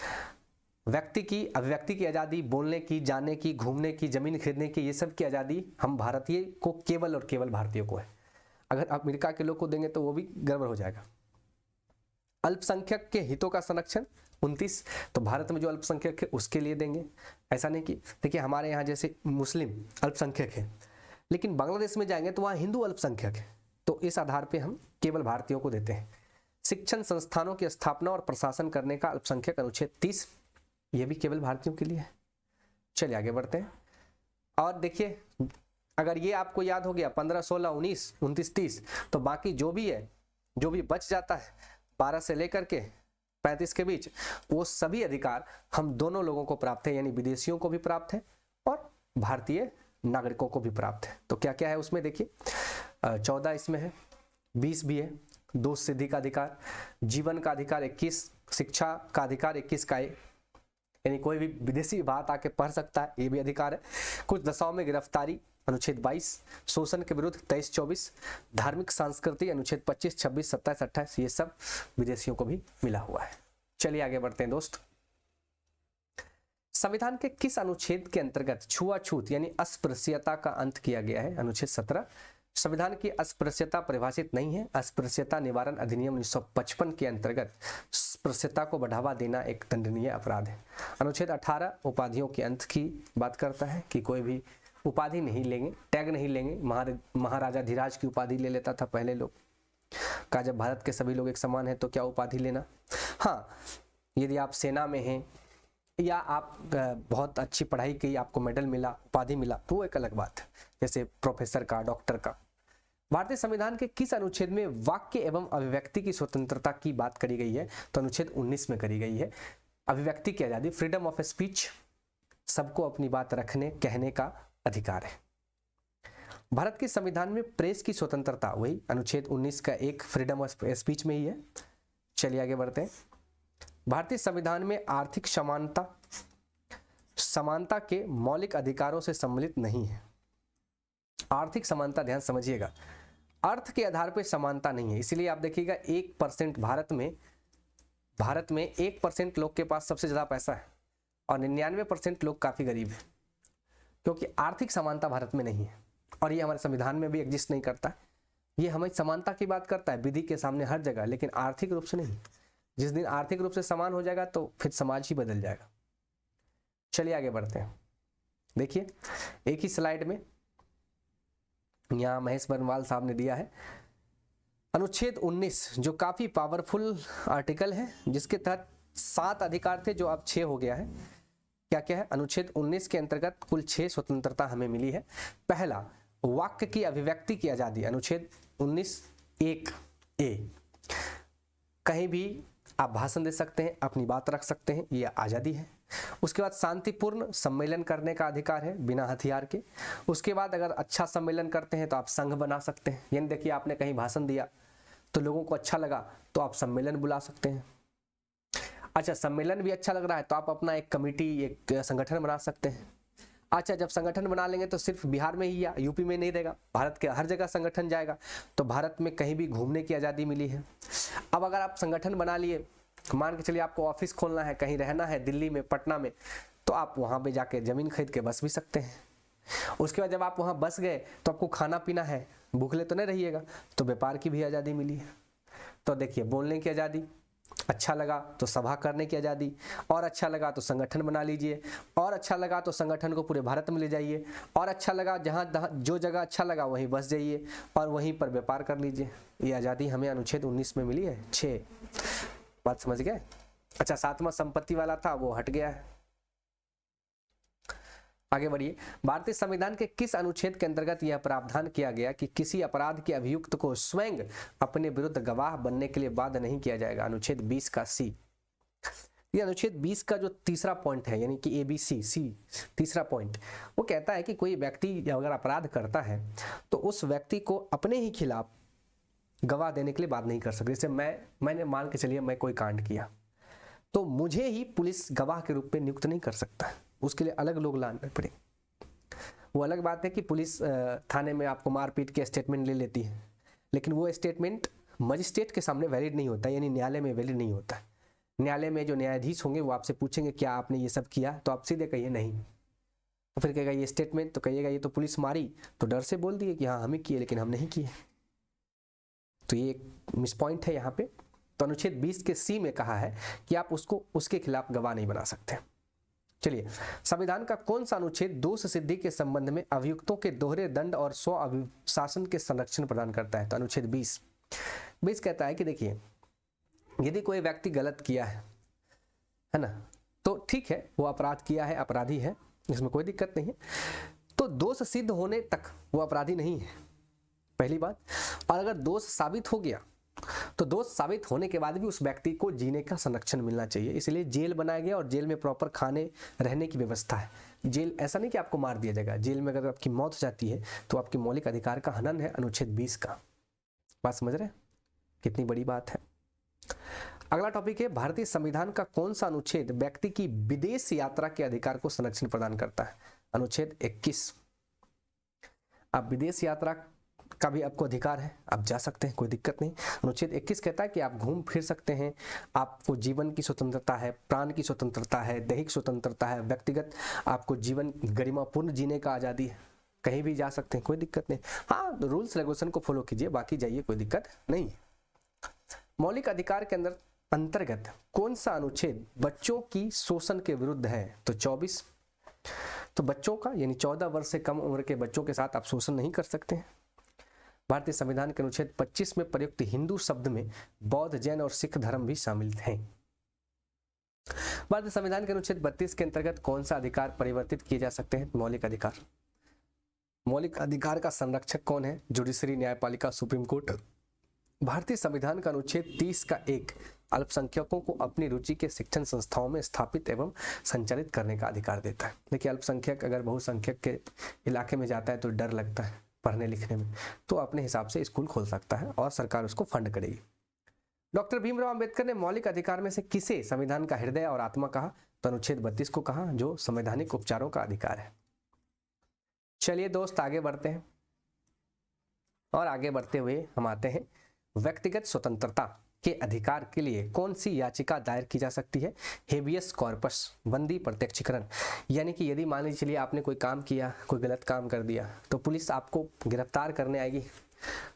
व्यक्ति की अभिव्यक्ति की आज़ादी, बोलने की, जाने की, घूमने की, जमीन खरीदने की, ये सब की आज़ादी हम भारतीय को केवल और केवल भारतीयों को है। अगर अमेरिका के लोग को देंगे तो वो भी गड़बड़ हो जाएगा। अल्पसंख्यक के हितों का संरक्षण 29, तो भारत में जो अल्पसंख्यक है उसके लिए देंगे। ऐसा नहीं कि देखिए हमारे यहाँ जैसे मुस्लिम अल्पसंख्यक है, लेकिन बांग्लादेश में जाएंगे तो वहाँ हिंदू अल्पसंख्यक है, तो इस आधार पे हम केवल भारतीयों को देते हैं। शिक्षण संस्थानों की स्थापना और प्रशासन करने का अल्पसंख्यक अनुच्छेद 30, ये भी केवल भारतीयों के लिए है। चलिए आगे बढ़ते हैं। और देखिए अगर ये आपको याद हो गया 15, 16, 19, 29, 30, तो बाकी जो भी है, जो भी बच जाता है 12 से लेकर के 35 के बीच, वो सभी अधिकार हम दोनों लोगों को प्राप्त है, यानी विदेशियों को भी प्राप्त है और भारतीय नागरिकों को भी प्राप्त है। तो क्या क्या है उसमें देखिए, 14 इसमें है, 20 भी है, दोष सिद्धि का अधिकार, जीवन का अधिकार 21, शिक्षा का अधिकार 21 का, यानी कोई भी विदेशी बात आके पढ़ सकता है, ये भी अधिकार है। कुछ दशाओं में गिरफ्तारी अनुच्छेद 22, शोषण के विरुद्ध 23, 24, धार्मिक संस्कृति अनुच्छेद 25, 26, 27, 28, ये सब विदेशियों को भी मिला हुआ है। चलिए आगे बढ़ते हैं दोस्त। संविधान के किस अनुच्छेद के अंतर्गत छुआछूत यानी अस्पृश्यता का अंत किया गया है? अनुच्छेद 17। संविधान की अस्पृश्यता परिभाषित नहीं है। अस्पृश्यता निवारण अधिनियम 1955 के अंतर्गत अस्पृश्यता को बढ़ावा देना एक दंडनीय अपराध है। अनुच्छेद 18 उपाधियों के अंत की बात करता है कि कोई भी उपाधि नहीं लेंगे, टैग नहीं लेंगे। महाराजा धीराज की उपाधि ले लेता था पहले लोग, कहा जब भारत के सभी लोग एक समान है तो क्या उपाधि लेना। हाँ, यदि आप सेना में हैं या आप बहुत अच्छी पढ़ाई की, आपको मेडल मिला, उपाधि मिला, तो वो एक अलग बात है, जैसे प्रोफेसर का, डॉक्टर का। भारतीय संविधान के किस अनुच्छेद में वाक्य एवं अभिव्यक्ति की स्वतंत्रता की बात करी गई है? तो अनुच्छेद 19 में करी गई है। अभिव्यक्ति की आजादी, फ्रीडम ऑफ स्पीच, सबको अपनी बात रखने कहने का अधिकार है। भारत के संविधान में प्रेस की स्वतंत्रता, वही अनुच्छेद 19 का एक फ्रीडम ऑफ स्पीच में ही है। चलिए आगे बढ़ते हैं। भारतीय संविधान में आर्थिक समानता के मौलिक अधिकारों से सम्मिलित नहीं है। आर्थिक समानता, ध्यान समझिएगा, अर्थ के आधार पर समानता नहीं है। इसलिए आप देखिएगा 1% भारत में 1% लोग के पास सबसे ज्यादा पैसा है और 99% लोग काफी गरीब है, क्योंकि आर्थिक समानता भारत में नहीं है और ये हमारे संविधान में भी एग्जिस्ट नहीं करता। ये हमें समानता की बात करता है विधि के सामने हर जगह, लेकिन आर्थिक रूप से नहीं। जिस दिन आर्थिक रूप से समान हो जाएगा तो फिर समाज ही बदल जाएगा। चलिए आगे बढ़ते हैं। देखिए एक ही स्लाइड में यहाँ महेश बरनवाल साहब ने दिया है अनुच्छेद 19, जो काफी पावरफुल आर्टिकल है, जिसके तहत 7 अधिकार थे जो अब 6 हो गया है। क्या क्या है? अनुच्छेद 19 के अंतर्गत कुल 6 स्वतंत्रता हमें मिली है। पहला, वाक्य की अभिव्यक्ति की आजादी, अनुच्छेद 19(1)(a), कहीं भी आप भाषण दे सकते हैं, अपनी बात रख सकते हैं, ये आजादी है। उसके बाद शांतिपूर्ण सम्मेलन करने का अधिकार है बिना हथियार के। उसके बाद अगर अच्छा सम्मेलन करते हैं तो आप संघ बना सकते हैं, यानी देखिए आपने कहीं भाषण दिया तो लोगों को अच्छा लगा तो आप सम्मेलन बुला सकते हैं। अच्छा, सम्मेलन भी अच्छा लग रहा है तो आप अपना एक कमेटी, एक संगठन बना सकते हैं। अच्छा, जब संगठन बना लेंगे तो सिर्फ बिहार में ही या यूपी में नहीं रहेगा, भारत के हर जगह संगठन जाएगा, तो भारत में कहीं भी घूमने की आज़ादी मिली है। अब अगर आप संगठन बना लिए, मान के चलिए आपको ऑफिस खोलना है, कहीं रहना है दिल्ली में, पटना में, तो आप वहाँ पे जाके ज़मीन खरीद के बस भी सकते हैं। उसके बाद जब आप वहाँ बस गए तो आपको खाना पीना है, भूखले तो नहीं रहिएगा, तो व्यापार की भी आज़ादी मिली है। तो देखिए, बोलने की आज़ादी, अच्छा लगा तो सभा करने की आज़ादी, और अच्छा लगा तो संगठन बना लीजिए, और अच्छा लगा तो संगठन को पूरे भारत में ले जाइए, और अच्छा लगा जहाँ जो जगह अच्छा लगा वहीं बस जाइए और वहीं पर व्यापार कर लीजिए। ये आज़ादी हमें अनुच्छेद 19 में मिली है। 6 बात समझ गए? अच्छा, 7वां संपत्ति वाला था वो हट गया है। आगे बढ़िए। भारतीय संविधान के किस अनुच्छेद के अंतर्गत यह प्रावधान किया गया कि किसी अपराध के अभियुक्त को स्वयं अपने विरुद्ध गवाह बनने के लिए बाध्य नहीं किया जाएगा? अनुच्छेद 20 का सी। ये अनुच्छेद 20 का जो तीसरा पॉइंट है, यानी कि ABC तीसरा पॉइंट, वो कहता है कि कोई व्यक्ति अगर अपराध करता है तो उस व्यक्ति को अपने ही खिलाफ गवाह देने के लिए बात नहीं कर सकते। जैसे मैंने मान के चलिए मैं कोई कांड किया, तो मुझे ही पुलिस गवाह के रूप में नियुक्त नहीं कर सकता, उसके लिए अलग लोग लाने पड़े। वो अलग बात है कि पुलिस थाने में आपको मारपीट के स्टेटमेंट ले लेती है, लेकिन वो स्टेटमेंट मजिस्ट्रेट के सामने वैलिड नहीं होता, यानी न्यायालय में वैलिड नहीं होता। न्यायालय में जो न्यायाधीश होंगे वो आपसे पूछेंगे क्या आपने ये सब किया, तो आप सीधे कहिए नहीं, तो फिर कहेगा ये स्टेटमेंट, तो कहिएगा ये तो पुलिस मारी, तो डर से बोल दिए कि हाँ हमें किए लेकिन हम नहीं किए। तो ये एक मिस पॉइंट है यहाँ पे। तो अनुच्छेद 20 के सी में कहा है कि आप उसको उसके खिलाफ गवाह नहीं बना सकते। चलिए, संविधान का कौन सा अनुच्छेद दोष सिद्धि के संबंध में अभियुक्तों के दोहरे दंड और स्व अभिशासन के संरक्षण प्रदान करता है? तो अनुच्छेद 20 कहता है कि देखिए, यदि कोई व्यक्ति गलत किया है ना, तो ठीक है, वो अपराध किया है, अपराधी है, इसमें कोई दिक्कत नहीं है, तो दोष सिद्ध होने तक वो अपराधी नहीं है, पहली बात। और अगर दोष साबित हो गया तो दोष साबित होने के बाद भी उस व्यक्ति को जीने का संरक्षण मिलना चाहिए, इसलिए जेल बनाया गया और जेल में प्रॉपर खाने रहने की व्यवस्था है। जेल ऐसा नहीं कि आपको मार दिया जाएगा, जेल में अगर आपकी मौत हो जाती है तो आपके मौलिक अधिकार का हनन है, अनुच्छेद 20 का। बात समझ रहे हैं कितनी बड़ी बात है। अगला टॉपिक है, भारतीय संविधान का कौन सा अनुच्छेद व्यक्ति की विदेश यात्रा के अधिकार को संरक्षण प्रदान करता है? अनुच्छेद 21। आप विदेश यात्रा का भी आपको अधिकार है, आप जा सकते हैं, कोई दिक्कत नहीं। अनुच्छेद 21 कहता है कि आप घूम फिर सकते हैं, आपको जीवन की स्वतंत्रता है, प्राण की स्वतंत्रता है, दैहिक स्वतंत्रता है, व्यक्तिगत आपको जीवन गरिमापूर्ण जीने का आज़ादी है, कहीं भी जा सकते हैं, कोई दिक्कत नहीं। हाँ, रूल्स रेगुलेशन को फॉलो कीजिए, बाकी जाइए, कोई दिक्कत नहीं। मौलिक अधिकार के अंतर्गत कौन सा अनुच्छेद बच्चों की शोषण के विरुद्ध है? तो 24। तो बच्चों का यानी 14 वर्ष से कम उम्र के बच्चों के साथ आप शोषण नहीं कर सकते हैं। भारतीय संविधान के अनुच्छेद 25 में प्रयुक्त हिंदू शब्द में बौद्ध, जैन और सिख धर्म भी शामिल हैं। भारतीय संविधान के अनुच्छेद 32 के अंतर्गत कौन सा अधिकार परिवर्तित किए जा सकते हैं? मौलिक अधिकार। मौलिक अधिकार का संरक्षक कौन है? जुडिशरी, न्यायपालिका, सुप्रीम कोर्ट। भारतीय संविधान का अनुच्छेद 30 का 1 अल्पसंख्यकों को अपनी रुचि के शिक्षण संस्थाओं में स्थापित एवं संचालित करने का अधिकार देता है। देखिए, अल्पसंख्यक अगर बहुसंख्यक के इलाके में जाता है तो डर लगता है पढ़ने लिखने में, तो अपने हिसाब से स्कूल खोल सकता है और सरकार उसको फंड करेगी। डॉक्टर भीमराव अंबेडकर ने मौलिक अधिकार में से किसे संविधान का हृदय और आत्मा कहा? तो अनुच्छेद 32 को कहा, जो संवैधानिक उपचारों का अधिकार है। चलिए दोस्त, आगे बढ़ते हैं, और आगे बढ़ते हुए हम आते हैं व्यक्तिगत स्वतंत्रता के अधिकार के लिए कौन सी याचिका दायर की जा सकती है? हेबियस कॉर्पस, बंदी प्रत्यक्षीकरण। यानी कि यदि मान लीजिए चलिए आपने कोई काम किया, कोई गलत काम कर दिया, तो पुलिस आपको गिरफ्तार करने आएगी,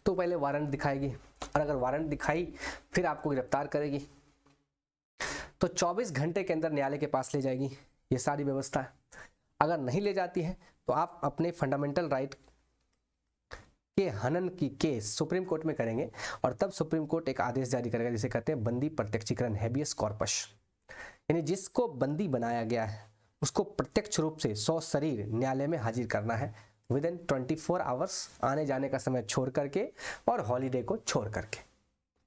तो पहले वारंट दिखाएगी, और अगर वारंट दिखाई फिर आपको गिरफ्तार करेगी, तो 24 घंटे के अंदर न्यायालय के पास ले जाएगी। ये सारी व्यवस्था है। अगर नहीं ले जाती है तो आप अपने फंडामेंटल राइट के हनन की केस सुप्रीम कोर्ट में करेंगे, और तब सुप्रीम कोर्ट एक आदेश जारी करेगा जिसे कहते हैं बंदी प्रत्यक्षीकरण, हेबियस कॉर्पस। यानी जिसको बंदी बनाया गया है उसको प्रत्यक्ष रूप से सशरीर न्यायालय में हाजिर करना है विद इन 24 आवर्स, आने जाने का समय छोड़ करके और हॉलीडे को छोड़ करके।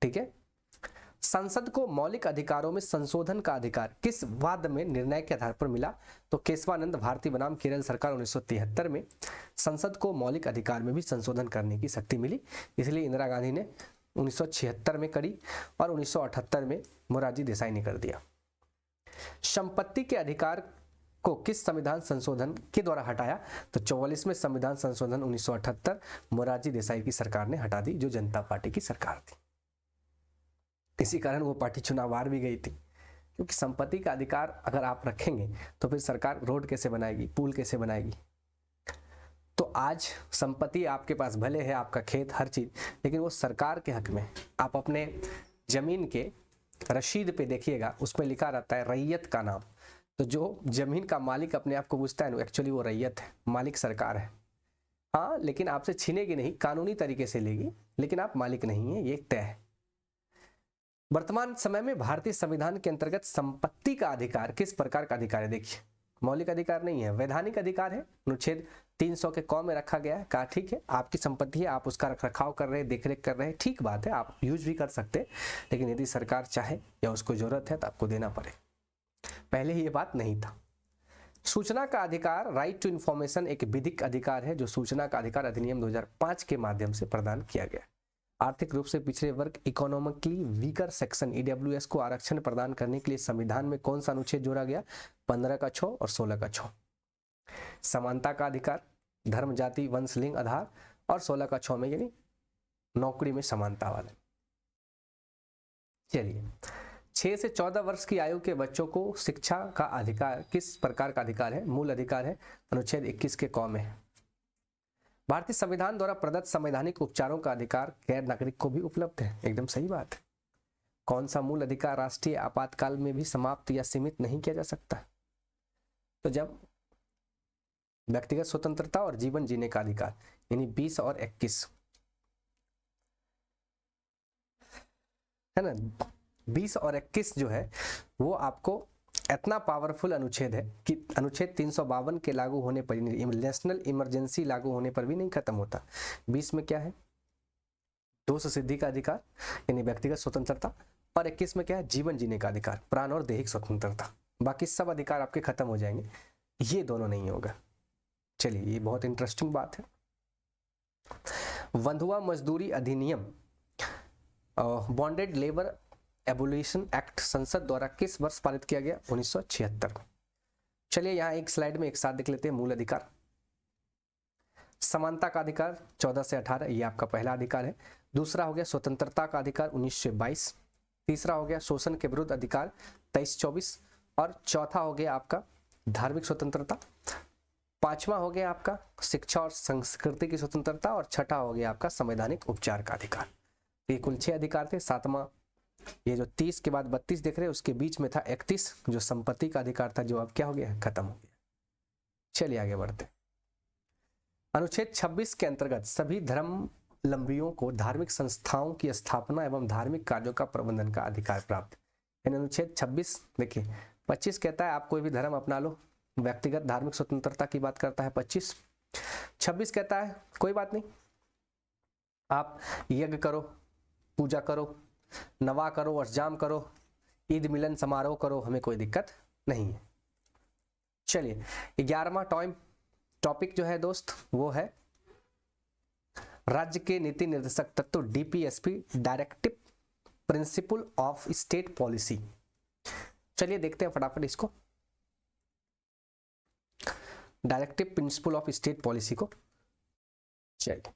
ठीक है। संसद को मौलिक अधिकारों में संशोधन का अधिकार किस वाद में निर्णय के आधार पर मिला? तो केशवानंद भारती बनाम केरल सरकार 1973 में संसद को मौलिक अधिकार में भी संशोधन करने की शक्ति मिली, इसलिए इंदिरा गांधी ने 1976 में करी और 1978 में मोरारजी देसाई ने कर दिया। संपत्ति के अधिकार को किस संविधान संशोधन के द्वारा हटाया? तो 44वें संविधान संशोधन 1978 मोरारजी देसाई की सरकार ने हटा दी, जो जनता पार्टी की सरकार थी। इसी कारण वो पार्टी चुनाव हार भी गई थी, क्योंकि संपत्ति का अधिकार अगर आप रखेंगे तो फिर सरकार रोड कैसे बनाएगी, पुल कैसे बनाएगी। तो आज संपत्ति आपके पास भले है, आपका खेत, हर चीज, लेकिन वो सरकार के हक में। आप अपने जमीन के रसीद पे देखिएगा, उसमें लिखा रहता है रैयत का नाम। तो जो जमीन का मालिक अपने आप को पूछता है, एक्चुअली वो रैयत है, मालिक सरकार है। हाँ, लेकिन आपसे छीनेगी नहीं, कानूनी तरीके से लेगी, लेकिन आप मालिक नहीं है, ये तय है। वर्तमान समय में भारतीय संविधान के अंतर्गत संपत्ति का अधिकार किस प्रकार का अधिकार है? देखिए, मौलिक अधिकार नहीं है, वैधानिक अधिकार है। अनुच्छेद 300 के क में रखा गया है, कहा ठीक है आपकी संपत्ति है, आप उसका रखरखाव कर रहे हैं, देखरेख कर रहे हैं, ठीक बात है, आप यूज भी कर सकते हैं, लेकिन यदि सरकार चाहे या उसको जरूरत है तो आपको देना पड़े। पहले ही ये बात नहीं था। सूचना का अधिकार, राइट टू इंफॉर्मेशन, एक विधिक अधिकार है जो सूचना का अधिकार अधिनियम 2005 के माध्यम से प्रदान किया गया। आर्थिक रूप से पिछड़े वर्ग इकोनॉमिकली वीकर सेक्शन ईडब्ल्यूएस को आरक्षण प्रदान करने के लिए संविधान में कौन सा अनुच्छेद जोड़ा गया? 15 का 6 और 16 का 6। समानता का अधिकार, धर्म जाति वंश लिंग आधार, और 16 का 6 में यानी नौकरी में समानता वाले। चलिए, 6 से 14 वर्ष की आयु के बच्चों को शिक्षा का अधिकार किस प्रकार का अधिकार है? मूल अधिकार है, अनुच्छेद 21 के क में है। भारतीय संविधान द्वारा प्रदत्त संवैधानिक उपचारों का अधिकार गैर नागरिक को भी उपलब्ध है। एकदम सही बात है। कौन सा मूल अधिकार राष्ट्रीय आपातकाल में भी समाप्त या सीमित नहीं किया जा सकता? तो जब व्यक्तिगत स्वतंत्रता और जीवन जीने का अधिकार, यानी 20 और 21 है ना, 20 और 21 जो है वो आपको इतना पावरफुल अनुच्छेद है कि अनुच्छेद 352 के लागू होने पर, नेशनल इमरजेंसी लागू होने पर भी नहीं खत्म होता। 20 में क्या है? दोष सिद्धि का अधिकार यानी व्यक्तिगत स्वतंत्रता, और 21 में क्या है? जीवन जीने का अधिकार, प्राण और दैहिक स्वतंत्रता। बाकी सब अधिकार आपके खत्म हो जाएंगे, ये दोनों नहीं होगा। चलिए, ये बहुत इंटरेस्टिंग बात है। बंधुआ मजदूरी अधिनियम, बॉन्डेड लेबर एबोलिशन एक्ट संसद द्वारा किस वर्ष पारित किया गया? 1976। चलिए यहाँ एक स्लाइड में एक साथ देख लेते हैं। मूल अधिकार, समानता का अधिकार 14 से 18, ये आपका पहला अधिकार है। दूसरा हो गया स्वतंत्रता का अधिकार 1922। तीसरा हो गया शोषण के विरुद्ध अधिकार 23-24, और चौथा हो गया आपका धार्मिक स्वतंत्रता। पांचवा हो गया आपका शिक्षा और संस्कृति की स्वतंत्रता, और छठा हो गया आपका संवैधानिक उपचार का अधिकार। ये कुल 6 अधिकार थे। सातवां, ये जो 30 के बाद 32 देख रहे हैं उसके बीच में था 31 जो संपत्ति का अधिकार था, जो अब क्या हो गया? खत्म हो गया। चलिए आगे बढ़ते। अनुच्छेद 26 के अंतर्गत सभी धर्मावलंबियों को धार्मिक संस्थाओं की स्थापना एवं धार्मिक कार्यों का प्रबंधन का अधिकार प्राप्त है। अनुच्छेद 26 देखिए, 25 कहता है आप कोई भी धर्म अपना लो, व्यक्तिगत धार्मिक स्वतंत्रता की बात करता है 25। 26 कहता है कोई बात नहीं, आप यज्ञ करो, पूजा करो, नवा करो, अष्टजाम करो, ईद मिलन समारोह करो, हमें कोई दिक्कत नहीं है। चलिए 11वां टॉपिक जो है दोस्त वो है राज्य के नीति निर्देशक तत्व, DPSP, directive principle of state policy. चलिए देखते हैं फटाफट इसको, directive principle of state policy को। चलिए,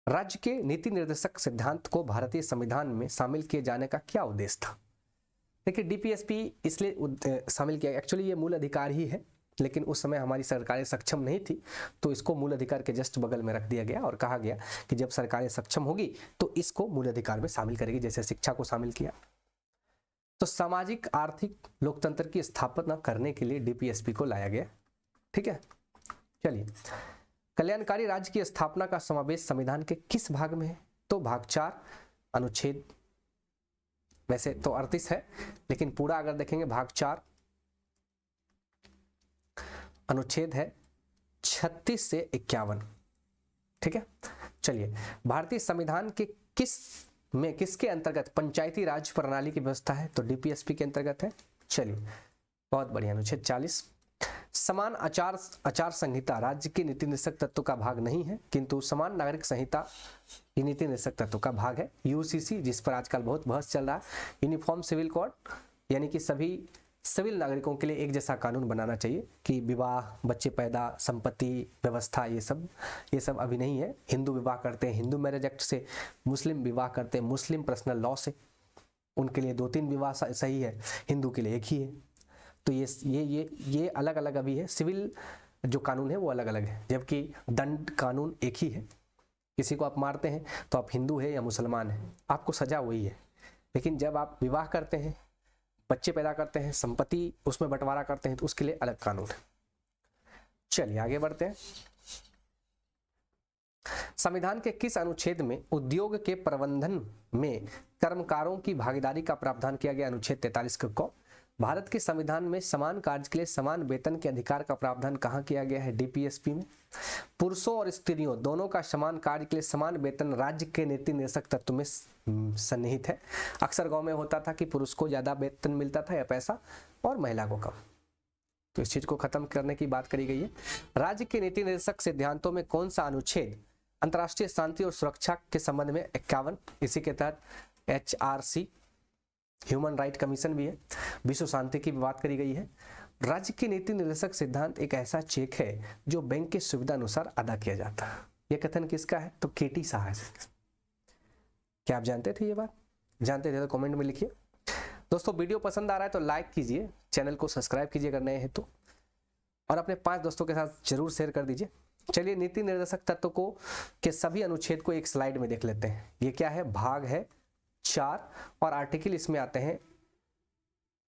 राज्य के नीति निर्देशक सिद्धांत को भारतीय संविधान में शामिल किए जाने का क्या उद्देश्य था? देखिए, डीपीएसपी इसलिए शामिल किया, एक्चुअली ये मूल अधिकार ही है, लेकिन उस समय हमारी सरकारें सक्षम नहीं थी, तो इसको मूल अधिकार के जस्ट बगल में रख दिया गया और कहा गया कि जब सरकारें सक्षम होगी तो इसको मूल अधिकार में शामिल करेगी, जैसे शिक्षा को शामिल किया। तो सामाजिक आर्थिक लोकतंत्र की स्थापना करने के लिए डीपीएसपी को लाया गया। ठीक है, चलिए, कल्याणकारी राज्य की स्थापना का समावेश संविधान के किस भाग में है? तो भाग 4 अनुच्छेद, वैसे तो 38 है, लेकिन पूरा अगर देखेंगे भाग 4 अनुच्छेद है 36 से 51। ठीक है, चलिए, भारतीय संविधान के किसके अंतर्गत पंचायती राज प्रणाली की व्यवस्था है? तो डीपीएसपी के अंतर्गत है। चलिए, बहुत बढ़िया। अनुच्छेद 40, समान आचार संहिता राज्य के नीति निर्देशक तत्व का भाग नहीं है, किंतु समान नागरिक संहिता नीति निर्देशक तत्व का भाग है। यूसीसी, जिस पर आजकल बहुत बहस चल रहा है, यूनिफॉर्म सिविल कोड, यानी कि सभी सिविल नागरिकों के लिए एक जैसा कानून बनाना चाहिए कि विवाह, बच्चे पैदा, संपत्ति व्यवस्था, ये सब अभी नहीं है। हिंदू विवाह करते हैं हिंदू मैरिज एक्ट से, मुस्लिम विवाह करते हैं मुस्लिम पर्सनल लॉ से, उनके लिए 2-3 विवाह सही है, हिंदू के लिए एक ही है। तो ये अलग अलग अभी है, सिविल जो कानून है वो अलग अलग है, जबकि दंड कानून एक ही है। किसी को आप मारते हैं तो आप हिंदू है या मुसलमान है, आपको सजा वही है। लेकिन जब आप विवाह करते हैं, बच्चे पैदा करते हैं, संपत्ति उसमें बंटवारा करते हैं, तो उसके लिए अलग कानून है। चलिए आगे बढ़ते हैं। संविधान के किस अनुच्छेद में उद्योग के प्रबंधन में कर्मकारों की भागीदारी का प्रावधान किया गया? अनुच्छेद 43 को। भारत के संविधान में समान कार्य के लिए समान वेतन के अधिकार का प्रावधान कहाँ किया गया है? डीपीएसपी में। पुरुषों और स्त्रियों दोनों का समान कार्य के लिए समान वेतन राज्य के नीति निर्देशक तत्व में सन्निहित है। अक्सर गांव में होता था कि पुरुष को ज्यादा वेतन मिलता था या पैसा और महिला को कम, तो इस चीज को खत्म करने की बात करी गई है। राज्य के नीति निर्देशक सिद्धांतों में कौन सा अनुच्छेद अंतर्राष्ट्रीय शांति और सुरक्षा के संबंध में 51, इसी के तहत HRC ह्यूमन राइट कमीशन भी है, विश्व शांति की बात करी गई है। राज्य के नीति निर्देशक सिद्धांत एक ऐसा चेक है जो बैंक की सुविधा अनुसार अदा किया जाता है। यह कथन किसका है? तो केटी साहा। क्या आप जानते थे ये बात? जानते थे तो कमेंट में लिखिए। दोस्तों वीडियो पसंद आ रहा है तो लाइक कीजिए, चैनल को सब्सक्राइब कीजिए अगर नए हैं तो, और अपने 5 दोस्तों के साथ जरूर शेयर कर दीजिए। चलिए नीति निर्देशक तत्व को के सभी अनुच्छेद को एक स्लाइड में देख लेते हैं। ये क्या है? भाग है 4 और आर्टिकल इसमें आते हैं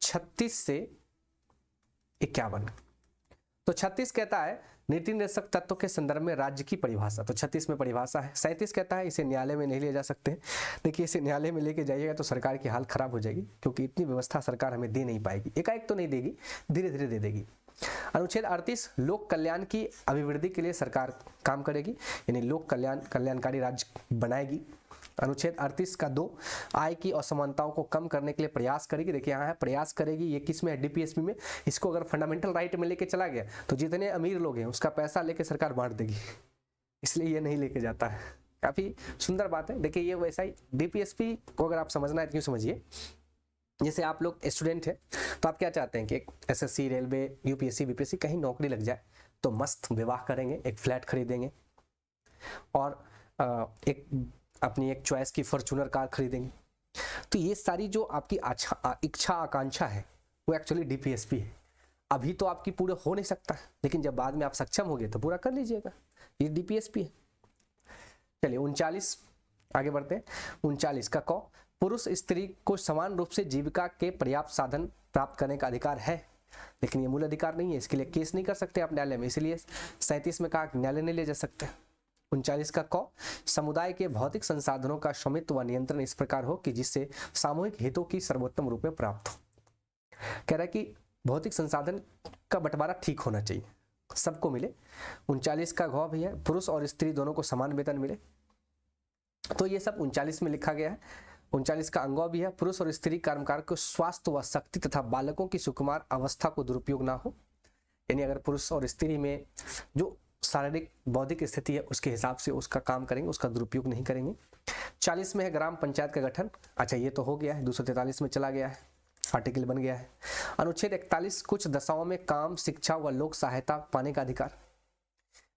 36 से 51। तो 36 कहता है नीति निर्देशक तत्व के संदर्भ में राज्य की परिभाषा, तो 36 में परिभाषा है। 37 कहता है इसे न्यायालय में नहीं ले जा सकते। देखिए इसे न्यायालय में लेके जाइएगा तो सरकार की हाल खराब हो जाएगी, क्योंकि इतनी व्यवस्था सरकार हमें दे नहीं पाएगी, एकाएक तो नहीं देगी, धीरे धीरे दे देगी। अनुच्छेद 38 लोक कल्याण की अभिवृद्धि के लिए सरकार काम करेगी, यानी लोक कल्याणकारी राज्य बनाएगी। अनुच्छेद 38 का 2 आय की असमानताओं को कम करने के लिए प्रयास करेगी। देखिए यहाँ है प्रयास करेगी, ये किस में है? डीपीएसपी में। इसको अगर फंडामेंटल राइट में लेके चला गया तो जितने अमीर लोग हैं उसका पैसा लेके सरकार बांट देगी, इसलिए ये नहीं लेके जाता है। काफी सुंदर बात है। देखिए ये वैसा ही डीपीएसपी को अगर आप समझना है तो यूँ समझिए, जैसे आप लोग स्टूडेंट हैं तो आप क्या चाहते हैं कि एक एसएससी, रेलवे, यूपीएससी, बीपीएससी कहीं नौकरी लग जाए, तो मस्त विवाह करेंगे, एक फ्लैट खरीदेंगे और एक अपनी एक चॉइस की फॉर्च्यूनर कार खरीदेंगे। तो ये सारी जो आपकी इच्छा आकांक्षा है वो एक्चुअली डीपीएसपी है। अभी तो आपकी पूरा हो नहीं सकता, लेकिन जब बाद में आप सक्षम होंगे तो पूरा कर लीजिएगा, ये डीपीएसपी है। चलिए 39 आगे बढ़ते हैं। 39 का क, पुरुष स्त्री को समान रूप से जीविका के पर्याप्त साधन प्राप्त करने का अधिकार है, लेकिन ये मूल अधिकार नहीं है, इसके लिए केस नहीं कर सकते आप न्यायालय में, इसलिए 37 में कहा न्यायालय नहीं ले जा सकते। 39 का क, समुदाय के भौतिक संसाधनों का स्वामित्व व नियंत्रण इस प्रकार हो कि जिससे सामूहिक हितों की सर्वोत्तम रूप में प्राप्त हो। कह रहा है कि भौतिक संसाधन का बंटवारा ठीक होना चाहिए, सबको मिले। 39 का घ भी है, पुरुष और स्त्री दोनों को समान वेतन मिले, तो ये सब 39 में लिखा गया है। 39 का अंग भी है, पुरुष और स्त्री कर्मकार को स्वास्थ्य व शक्ति तथा बालकों की सुकुमार अवस्था को दुरुपयोग ना हो, यानी अगर पुरुष और स्त्री में जो शारीरिक बौद्धिक स्थिति है उसके हिसाब से उसका काम करेंगे, उसका दुरुपयोग नहीं करेंगे। 40 में है ग्राम पंचायत का गठन, अच्छा ये तो हो गया है, 243 में चला गया है, आर्टिकल बन गया है। अनुच्छेद 41 कुछ दशाओं में काम, शिक्षा व लोक सहायता पाने का अधिकार।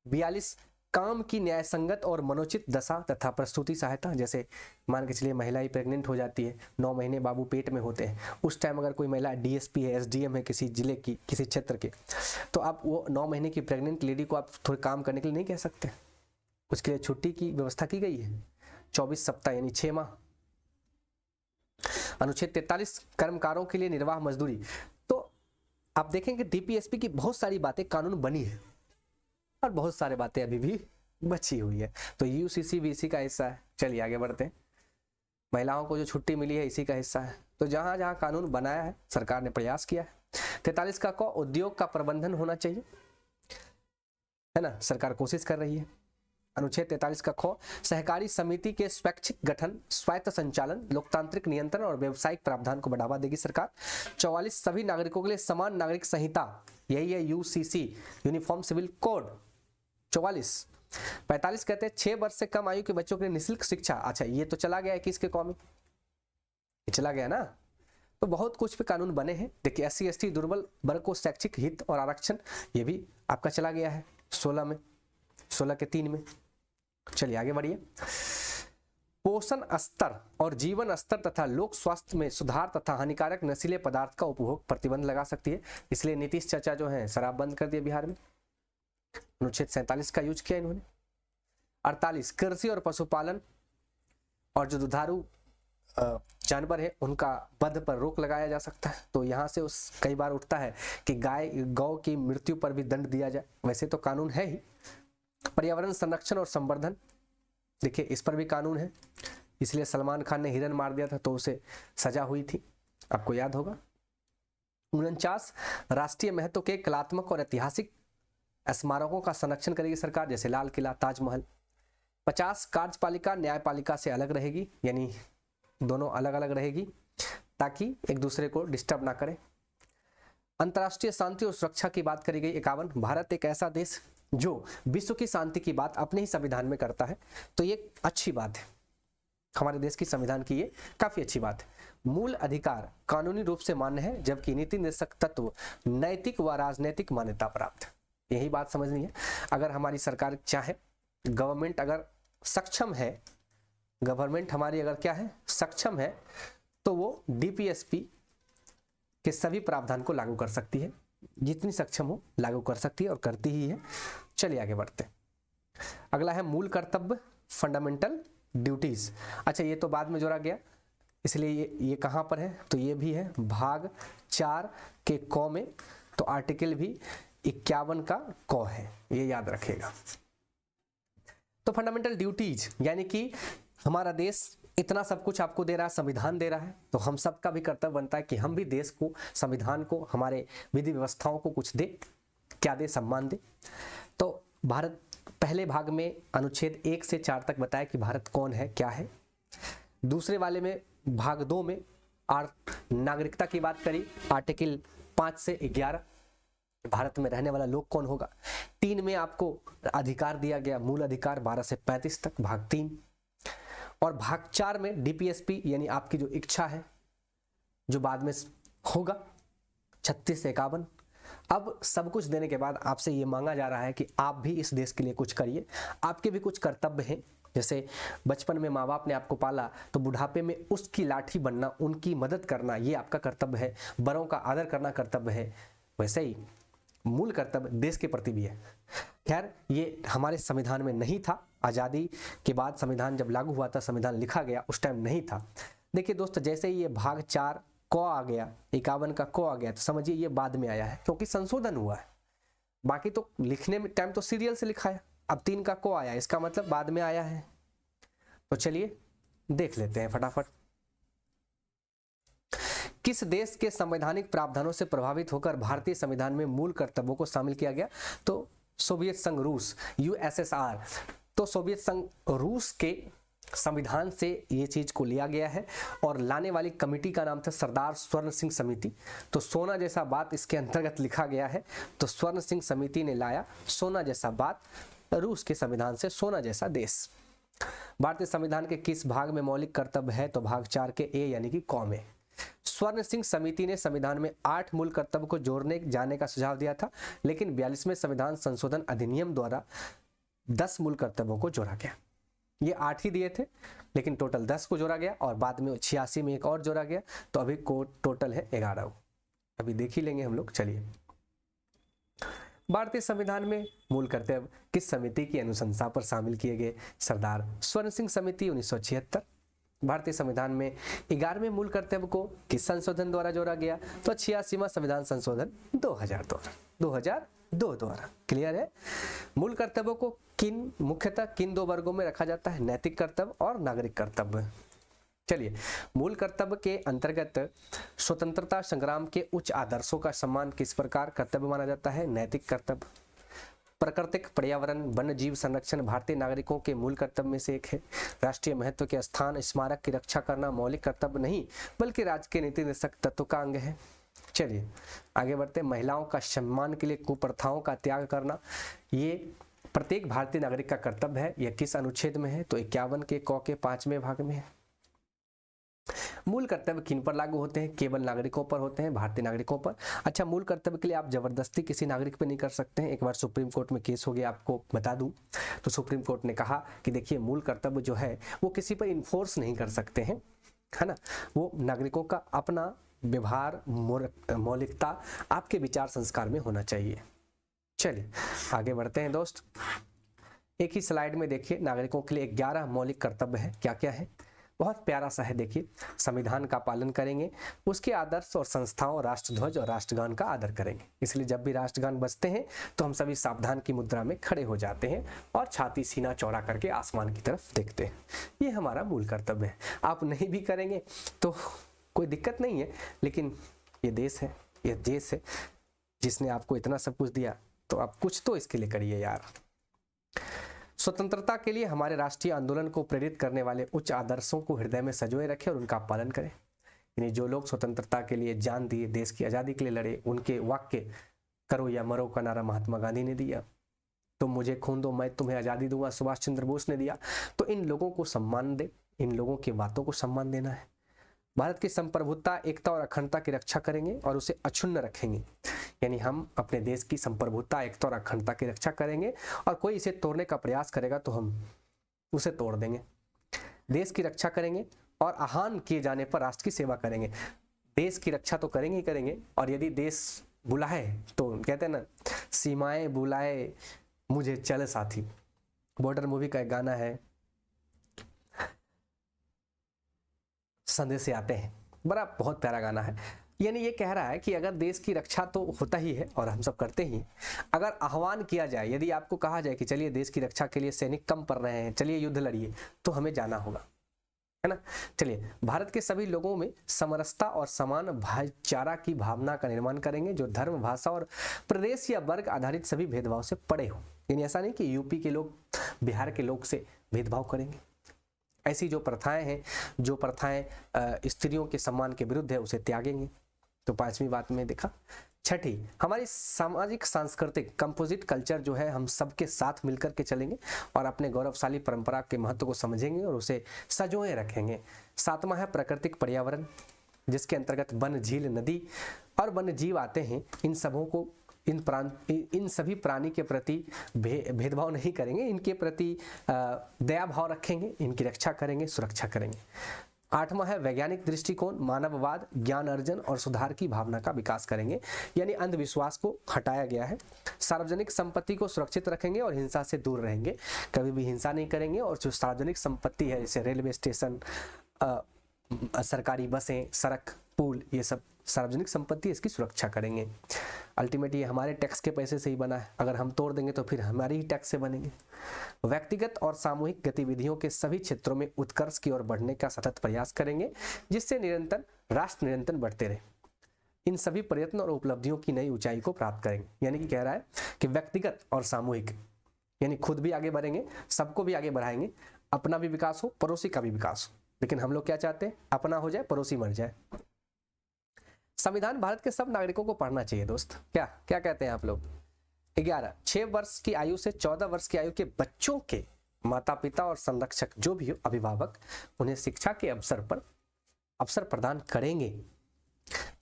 42 काम की न्याय संगत और मनोचित दशा तथा प्रसूति सहायता, जैसे मान के चलिए महिला ही प्रेग्नेंट हो जाती है, 9 महीने बाबू पेट में होते हैं, उस टाइम अगर कोई महिला डीएसपी है, एसडीएम है किसी जिले की, किसी क्षेत्र के, तो आप वो 9 महीने की प्रेग्नेंट लेडी को आप थोड़े काम करने के लिए नहीं कह सकते, उसके लिए छुट्टी की व्यवस्था की गई है, 24 सप्ताह यानी 6 माह। अनुच्छेद 43 कर्मकारों के लिए निर्वाह मजदूरी। तो आप देखेंगे डीपीएसपी की बहुत सारी बातें कानून बनी है और बहुत सारी बातें अभी भी बची हुई है, तो यूसीसी भी इसी का हिस्सा है। चलिए आगे बढ़ते हैं। महिलाओं को जो छुट्टी मिली है इसी का हिस्सा है, तो जहां जहां कानून बनाया है सरकार ने प्रयास किया है। 43 का क, उद्योग का प्रबंधन होना चाहिए, है ना, सरकार कोशिश कर रही है। अनुच्छेद 43 का ख, सहकारी समिति के स्वैच्छिक गठन, स्वायत्त संचालन, लोकतांत्रिक नियंत्रण और व्यावसायिक प्रावधान को बढ़ावा देगी सरकार। 44 सभी नागरिकों के लिए समान नागरिक संहिता, यही है यूसीसी, यूनिफॉर्म सिविल कोड। 44 45 कहते हैं 6 वर्ष से कम आयु के बच्चों के लिए निःशुल्क शिक्षा, अच्छा ये तो चला गया है 21 के कॉमी, ये चला गया ना, तो बहुत कुछ पे कानून बने हैं। देखिए SC ST दुर्बल वर्ग को शैक्षिक हित और आरक्षण, ये भी आपका चला गया है 16 में, 16 के 3 में। चलिए आगे बढ़िए। पोषण स्तर और जीवन स्तर तथा लोक स्वास्थ्य में सुधार तथा हानिकारक नशीले पदार्थ का उपभोग प्रतिबंध लगा सकती है, इसलिए नीतीश चाचा जो है शराब बंद कर दिया बिहार में। अनुच्छेद 47 का यूज किया इन्होंने। 48 कृषि और पशुपालन और जो दुधारू जानवर है उनका वध पर रोक लगाया जा सकता है, तो यहाँ से उस कई बार उठता है कि गौ की मृत्यु पर भी दंड दिया जाए, वैसे तो कानून है ही। पर्यावरण संरक्षण और संवर्धन, देखिए इस पर भी कानून है, इसलिए सलमान खान ने हिरन मार दिया था तो उसे सजा हुई थी, आपको याद होगा। 49 राष्ट्रीय महत्व के कलात्मक और ऐतिहासिक स्मारकों का संरक्षण करेगी सरकार, जैसे लाल किला, ताजमहल। 50 कार्यपालिका न्यायपालिका से अलग रहेगी, यानी दोनों अलग अलग रहेगी ताकि एक दूसरे को डिस्टर्ब ना करें। अंतर्राष्ट्रीय शांति और सुरक्षा की बात करी गई। 51 भारत एक ऐसा देश जो विश्व की शांति की बात अपने ही संविधान में करता है, तो ये अच्छी बात है, हमारे देश की संविधान की ये काफी अच्छी बात है। मूल अधिकार कानूनी रूप से मान्य है, जबकि नीति निर्देशक तत्व नैतिक व राजनीतिक मान्यता प्राप्त है। यही बात समझनी है। अगर हमारी सरकार चाहे, गवर्नमेंट अगर सक्षम है, गवर्नमेंट हमारी अगर क्या है, सक्षम है, तो वो डीपीएसपी के सभी प्रावधान को लागू कर सकती है, जितनी सक्षम हो लागू कर सकती है और करती ही है। चलिए आगे बढ़ते हैं। अगला है मूल कर्तव्य, फंडामेंटल ड्यूटीज। अच्छा, ये तो बाद में जोड़ा गया, इसलिए ये कहाँ पर है, तो ये भी है भाग 4 के क में, तो आर्टिकल भी 51 का क है, ये याद रखेगा। तो फंडामेंटल ड्यूटीज यानी कि हमारा देश इतना सब कुछ आपको दे रहा है, संविधान दे रहा है, तो हम सबका भी कर्तव्य बनता है कि हम भी देश को, संविधान को, हमारे विधि व्यवस्थाओं को कुछ दे। क्या दे? सम्मान दे। तो भारत पहले भाग में अनुच्छेद 1 से 4 तक बताया कि भारत कौन है, क्या है। दूसरे वाले में भाग 2 में नागरिकता की बात करी, आर्टिकल 5 से 11, भारत में रहने वाला लोग कौन होगा। 3 में आपको अधिकार दिया गया, मूल अधिकार 12 से 35 तक, भाग 3। और भाग 4 में डीपीएसपी यानी आपकी जो इच्छा है, जो बाद में होगा 36 से 51। अब सब कुछ देने के बाद आपसे ये मांगा जा रहा है कि आप भी इस देश के लिए कुछ करिए, आपके भी कुछ कर्तव्य हैं। जैसे बचपन में माँ बाप ने आपको पाला, तो बुढ़ापे में उसकी लाठी बनना, उनकी मदद करना, ये आपका कर्तव्य है। बड़ों का आदर करना कर्तव्य है। वैसे ही मूल कर्तव्य देश के प्रति भी है। खैर, ये हमारे संविधान में नहीं था। आज़ादी के बाद संविधान जब लागू हुआ था, संविधान लिखा गया, उस टाइम नहीं था। देखिए दोस्त, जैसे ही ये भाग 4 क आ गया, 51 का क आ गया, तो समझिए ये बाद में आया है, क्योंकि संशोधन हुआ है। बाकी तो लिखने में टाइम तो सीरियल से लिखा है, अब 3 का क आया, इसका मतलब बाद में आया है। तो चलिए देख लेते हैं फटाफट। किस देश के संवैधानिक प्रावधानों से प्रभावित होकर भारतीय संविधान में मूल कर्तव्यों को शामिल किया गया? तो सोवियत संघ रूस, यूएसएसआर। तो सोवियत संघ रूस के संविधान से ये चीज को लिया गया है, और लाने वाली कमेटी का नाम था सरदार स्वर्ण सिंह समिति। तो सोना जैसा बात इसके अंतर्गत लिखा गया है, तो स्वर्ण सिंह समिति ने लाया सोना जैसा बात रूस के संविधान से, सोना जैसा देश। भारतीय संविधान के किस भाग में मौलिक कर्तव्य है? तो भाग 4 के ए यानी कि क में। स्वर्ण सिंह समिति ने संविधान में 8 मूल कर्तव्य को जोड़ने जाने का सुझाव दिया था, लेकिन 42वें संविधान संशोधन अधिनियम द्वारा 10 मूल कर्तव्यों को जोड़ा गया। ये 8 ही दिए थे, लेकिन टोटल 10 को जोड़ा गया, और बाद में 86 में एक और जोड़ा गया, तो अभी को टोटल है 11। अभी देख ही लेंगे हम लोग। चलिए, भारतीय संविधान में मूल कर्तव्य किस समिति की अनुशंसा पर शामिल किए गए? सरदार स्वर्ण सिंह समिति, 1976। भारतीय संविधान में 11वें मूल कर्तव्य को किस संशोधन द्वारा जोड़ा गया? तो 86वां संविधान संशोधन 2002 द्वारा। क्लियर है? मूल कर्तव्यों को मुख्यतः किन 2 वर्गों में रखा जाता है? नैतिक कर्तव्य और नागरिक कर्तव्य। चलिए, मूल कर्तव्य के अंतर्गत स्वतंत्रता संग्राम के उच्च आदर्शों का सम्मान किस प्रकार कर्तव्य माना जाता है? नैतिक कर्तव्य। प्राकृतिक पर्यावरण, वन्य जीव संरक्षण भारतीय नागरिकों के मूल कर्तव्य में से एक है। राष्ट्रीय महत्व के स्थान स्मारक की रक्षा करना मौलिक कर्तव्य नहीं, बल्कि राज्य के नीति निर्देशक तत्व का अंग है। चलिए आगे बढ़ते। महिलाओं का सम्मान के लिए कुप्रथाओं का त्याग करना, ये प्रत्येक भारतीय नागरिक का कर्तव्य है। यह किस अनुच्छेद में है? तो 51 के क के 5वें भाग में है। मूल कर्तव्य किन पर लागू होते हैं? केवल नागरिकों पर होते हैं, भारतीय नागरिकों पर। अच्छा, मूल कर्तव्य के लिए आप जबरदस्ती किसी नागरिक पे नहीं कर सकते हैं। एक बार सुप्रीम कोर्ट में केस हो गया, आपको बता दूं, तो सुप्रीम कोर्ट ने कहा कि देखिए, मूल कर्तव्य जो है वो किसी पर इन्फोर्स नहीं कर सकते हैं, है ना। वो नागरिकों का अपना व्यवहार, मौलिकता आपके विचार संस्कार में होना चाहिए। चलिए आगे बढ़ते हैं दोस्त। एक ही स्लाइड में देखिए, नागरिकों के लिए 11 मौलिक कर्तव्य है। क्या क्या है? बहुत प्यारा सा है, देखिए, संविधान का पालन करेंगे, उसके आदर्श और संस्थाओं, राष्ट्रध्वज और राष्ट्रगान का आदर करेंगे। इसलिए जब भी राष्ट्रगान बजते हैं तो हम सभी सावधान की मुद्रा में खड़े हो जाते हैं और छाती सीना चौड़ा करके आसमान की तरफ देखते हैं। ये हमारा मूल कर्तव्य है। आप नहीं भी करेंगे तो कोई दिक्कत नहीं है, लेकिन ये देश है, ये देश है जिसने आपको इतना सब कुछ दिया, तो आप कुछ तो इसके लिए करिए यार। स्वतंत्रता के लिए हमारे राष्ट्रीय आंदोलन को प्रेरित करने वाले उच्च आदर्शों को हृदय में संजोए रखें और उनका पालन करें। यानी जो लोग स्वतंत्रता के लिए जान दिए, देश की आज़ादी के लिए लड़े, उनके वाक्य करो या मरो का नारा महात्मा गांधी ने दिया, तुम मुझे खून दो मैं तुम्हें आज़ादी दूंगा सुभाष चंद्र बोस ने दिया। तो इन लोगों को सम्मान दे, इन लोगों की बातों को सम्मान देना है। भारत की संप्रभुता, एकता और अखंडता की रक्षा करेंगे और उसे अक्षुण्ण रखेंगे। यानी हम अपने देश की संप्रभुता, एकता और अखंडता की रक्षा करेंगे और कोई इसे तोड़ने का प्रयास करेगा तो हम उसे तोड़ देंगे। देश की रक्षा करेंगे और आह्वान किए जाने पर राष्ट्र की सेवा करेंगे। देश की रक्षा तो करेंगे ही करेंगे, और यदि देश बुलाए तो कहते हैं ना, सीमाएं बुलाए मुझे चल साथी। बॉर्डर मूवी का एक गाना है, संदेश से आते हैं, बड़ा बहुत प्यारा गाना है। यानी ये कह रहा है कि अगर देश की रक्षा तो होता ही है और हम सब करते ही, अगर आह्वान किया जाए, यदि आपको कहा जाए कि चलिए देश की रक्षा के लिए सैनिक कम पड़ रहे हैं, चलिए युद्ध लड़िए, तो हमें जाना होगा, है ना। चलिए, भारत के सभी लोगों में समरसता और समान भाईचारा की भावना का निर्माण करेंगे, जो धर्म, भाषा और प्रदेश या वर्ग आधारित सभी भेदभाव से परे हो। यानी ऐसा नहीं कि यूपी के लोग बिहार के लोग से भेदभाव करेंगे। ऐसी जो प्रथाएं हैं, जो प्रथाएं स्त्रियों के सम्मान के विरुद्ध है, उसे त्यागेंगे। तो पांचवी बात में देखा। छठी, हमारी सामाजिक सांस्कृतिक कंपोजिट कल्चर जो है, हम सबके साथ मिलकर के चलेंगे और अपने गौरवशाली परंपरा के महत्व को समझेंगे और उसे सजोए रखेंगे। सातवां है प्राकृतिक पर्यावरण, जिसके अंतर्गत वन, झील, नदी और वन्य जीव आते हैं। इन सबों को, इन सभी प्राणी के प्रति भेदभाव नहीं करेंगे, इनके प्रति दया भाव रखेंगे, इनकी रक्षा करेंगे, सुरक्षा करेंगे। आठवां है वैज्ञानिक दृष्टिकोण, मानववाद, ज्ञान अर्जन और सुधार की भावना का विकास करेंगे। यानी अंधविश्वास को हटाया गया है। सार्वजनिक संपत्ति को सुरक्षित रखेंगे और हिंसा से दूर रहेंगे, कभी भी हिंसा नहीं करेंगे। और जो सार्वजनिक संपत्ति है, जैसे रेलवे स्टेशन, सरकारी बसें, सड़क, पुल, ये सब सार्वजनिक संपत्ति, इसकी सुरक्षा करेंगे। अल्टीमेटली ये हमारे टैक्स के पैसे से ही बना है, अगर हम तोड़ देंगे तो फिर हमारी ही टैक्स से बनेंगे। व्यक्तिगत और सामूहिक गतिविधियों के सभी क्षेत्रों में उत्कर्ष की ओर बढ़ने का सतत प्रयास करेंगे, जिससे राष्ट्र निरंतर बढ़ते रहे। इन सभी प्रयत्न और उपलब्धियों की नई ऊंचाई को प्राप्त करेंगे। यानी कि कह रहा है कि व्यक्तिगत और सामूहिक, यानी खुद भी आगे बढ़ेंगे, सबको भी आगे बढ़ाएंगे, अपना भी विकास हो, पड़ोसी का भी विकास हो। लेकिन हम लोग क्या चाहते हैं? अपना हो जाए, पड़ोसी मर जाए। संविधान भारत के सब नागरिकों को पढ़ना चाहिए दोस्त। क्या क्या कहते हैं आप लोग? 11, 6 वर्ष की आयु से 14 वर्ष की आयु के बच्चों के माता पिता और संरक्षक, जो भी हो, अभिभावक, उन्हें शिक्षा के अवसर प्रदान करेंगे।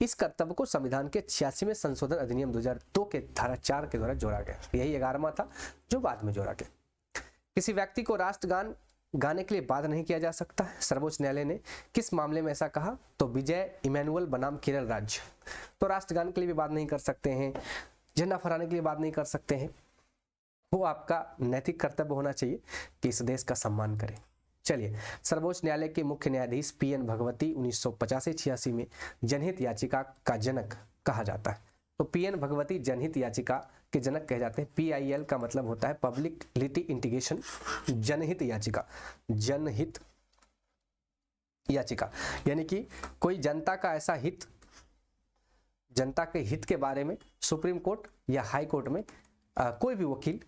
इस कर्तव्य को संविधान के 86वें संशोधन अधिनियम 2002 के धारा 4 के द्वारा जोड़ा गया। यही 11वां था जो बाद में जोड़ा गया। किसी व्यक्ति को राष्ट्रगान गाने के लिए बाध्य नहीं किया जा सकता है। सर्वोच्च न्यायालय ने किस मामले में ऐसा कहा? तो विजय इमैनुअल बनाम केरल राज्य। तो राष्ट्रगान के लिए भी बात नहीं कर सकते हैं, झंडा फहराने के लिए बात नहीं कर सकते हैं। वो आपका नैतिक कर्तव्य होना चाहिए कि इस देश का सम्मान करें। चलिए, सर्वोच्च न्यायालय के मुख्य न्यायाधीश PN भगवती 1985-86 में जनहित याचिका का जनक कहा जाता है। तो PN भगवती जनहित याचिका के जनक कहे जाते हैं। PIL का मतलब होता है पब्लिक लिटिगेशन, जनहित याचिका, जनहित याचिका, यानी कि कोई जनता का ऐसा हित, जनता के हित के बारे में सुप्रीम कोर्ट या हाई कोर्ट में कोई भी वकील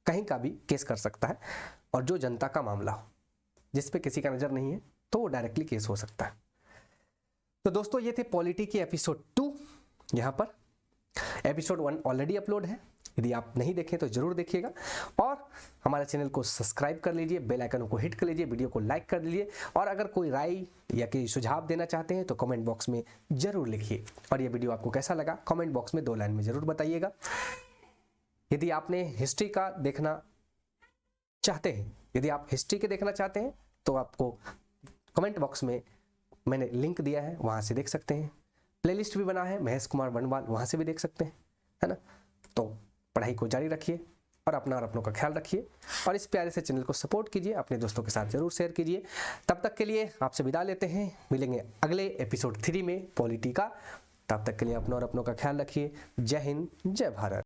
कहीं का भी केस कर सकता है, और जो जनता का मामला हो, जिस पे किसी का नजर नहीं है, तो वो डायरेक्टली केस हो सकता है। तो दोस्तों, ये थे पॉलिटी की एपिसोड 2। यहाँ पर एपिसोड 1 ऑलरेडी अपलोड है, यदि आप नहीं देखें तो जरूर देखिएगा, और हमारे चैनल को सब्सक्राइब कर लीजिए, बेल आइकन को हिट कर लीजिए, वीडियो को लाइक कर लीजिए, और अगर कोई राय या कोई सुझाव देना चाहते हैं तो कमेंट बॉक्स में जरूर लिखिए। और ये वीडियो आपको कैसा लगा कमेंट बॉक्स में 2 लाइन में जरूर बताइएगा। यदि आपने हिस्ट्री का देखना चाहते हैं, यदि आप हिस्ट्री के देखना चाहते हैं, तो आपको कमेंट बॉक्स में मैंने लिंक दिया है, वहां से देख सकते हैं। प्लेलिस्ट भी बना है महेश कुमार बनवाल, वहां से भी देख सकते हैं, है ना। तो पढ़ाई को जारी रखिए, और अपना और अपनों का ख्याल रखिए और इस प्यारे से चैनल को सपोर्ट कीजिए, अपने दोस्तों के साथ जरूर शेयर कीजिए। तब तक के लिए आपसे विदा लेते हैं, मिलेंगे अगले एपिसोड 3 में पॉलिटी का। तब तक के लिए अपना और अपनों का ख्याल रखिए। जय हिंद, जय भारत।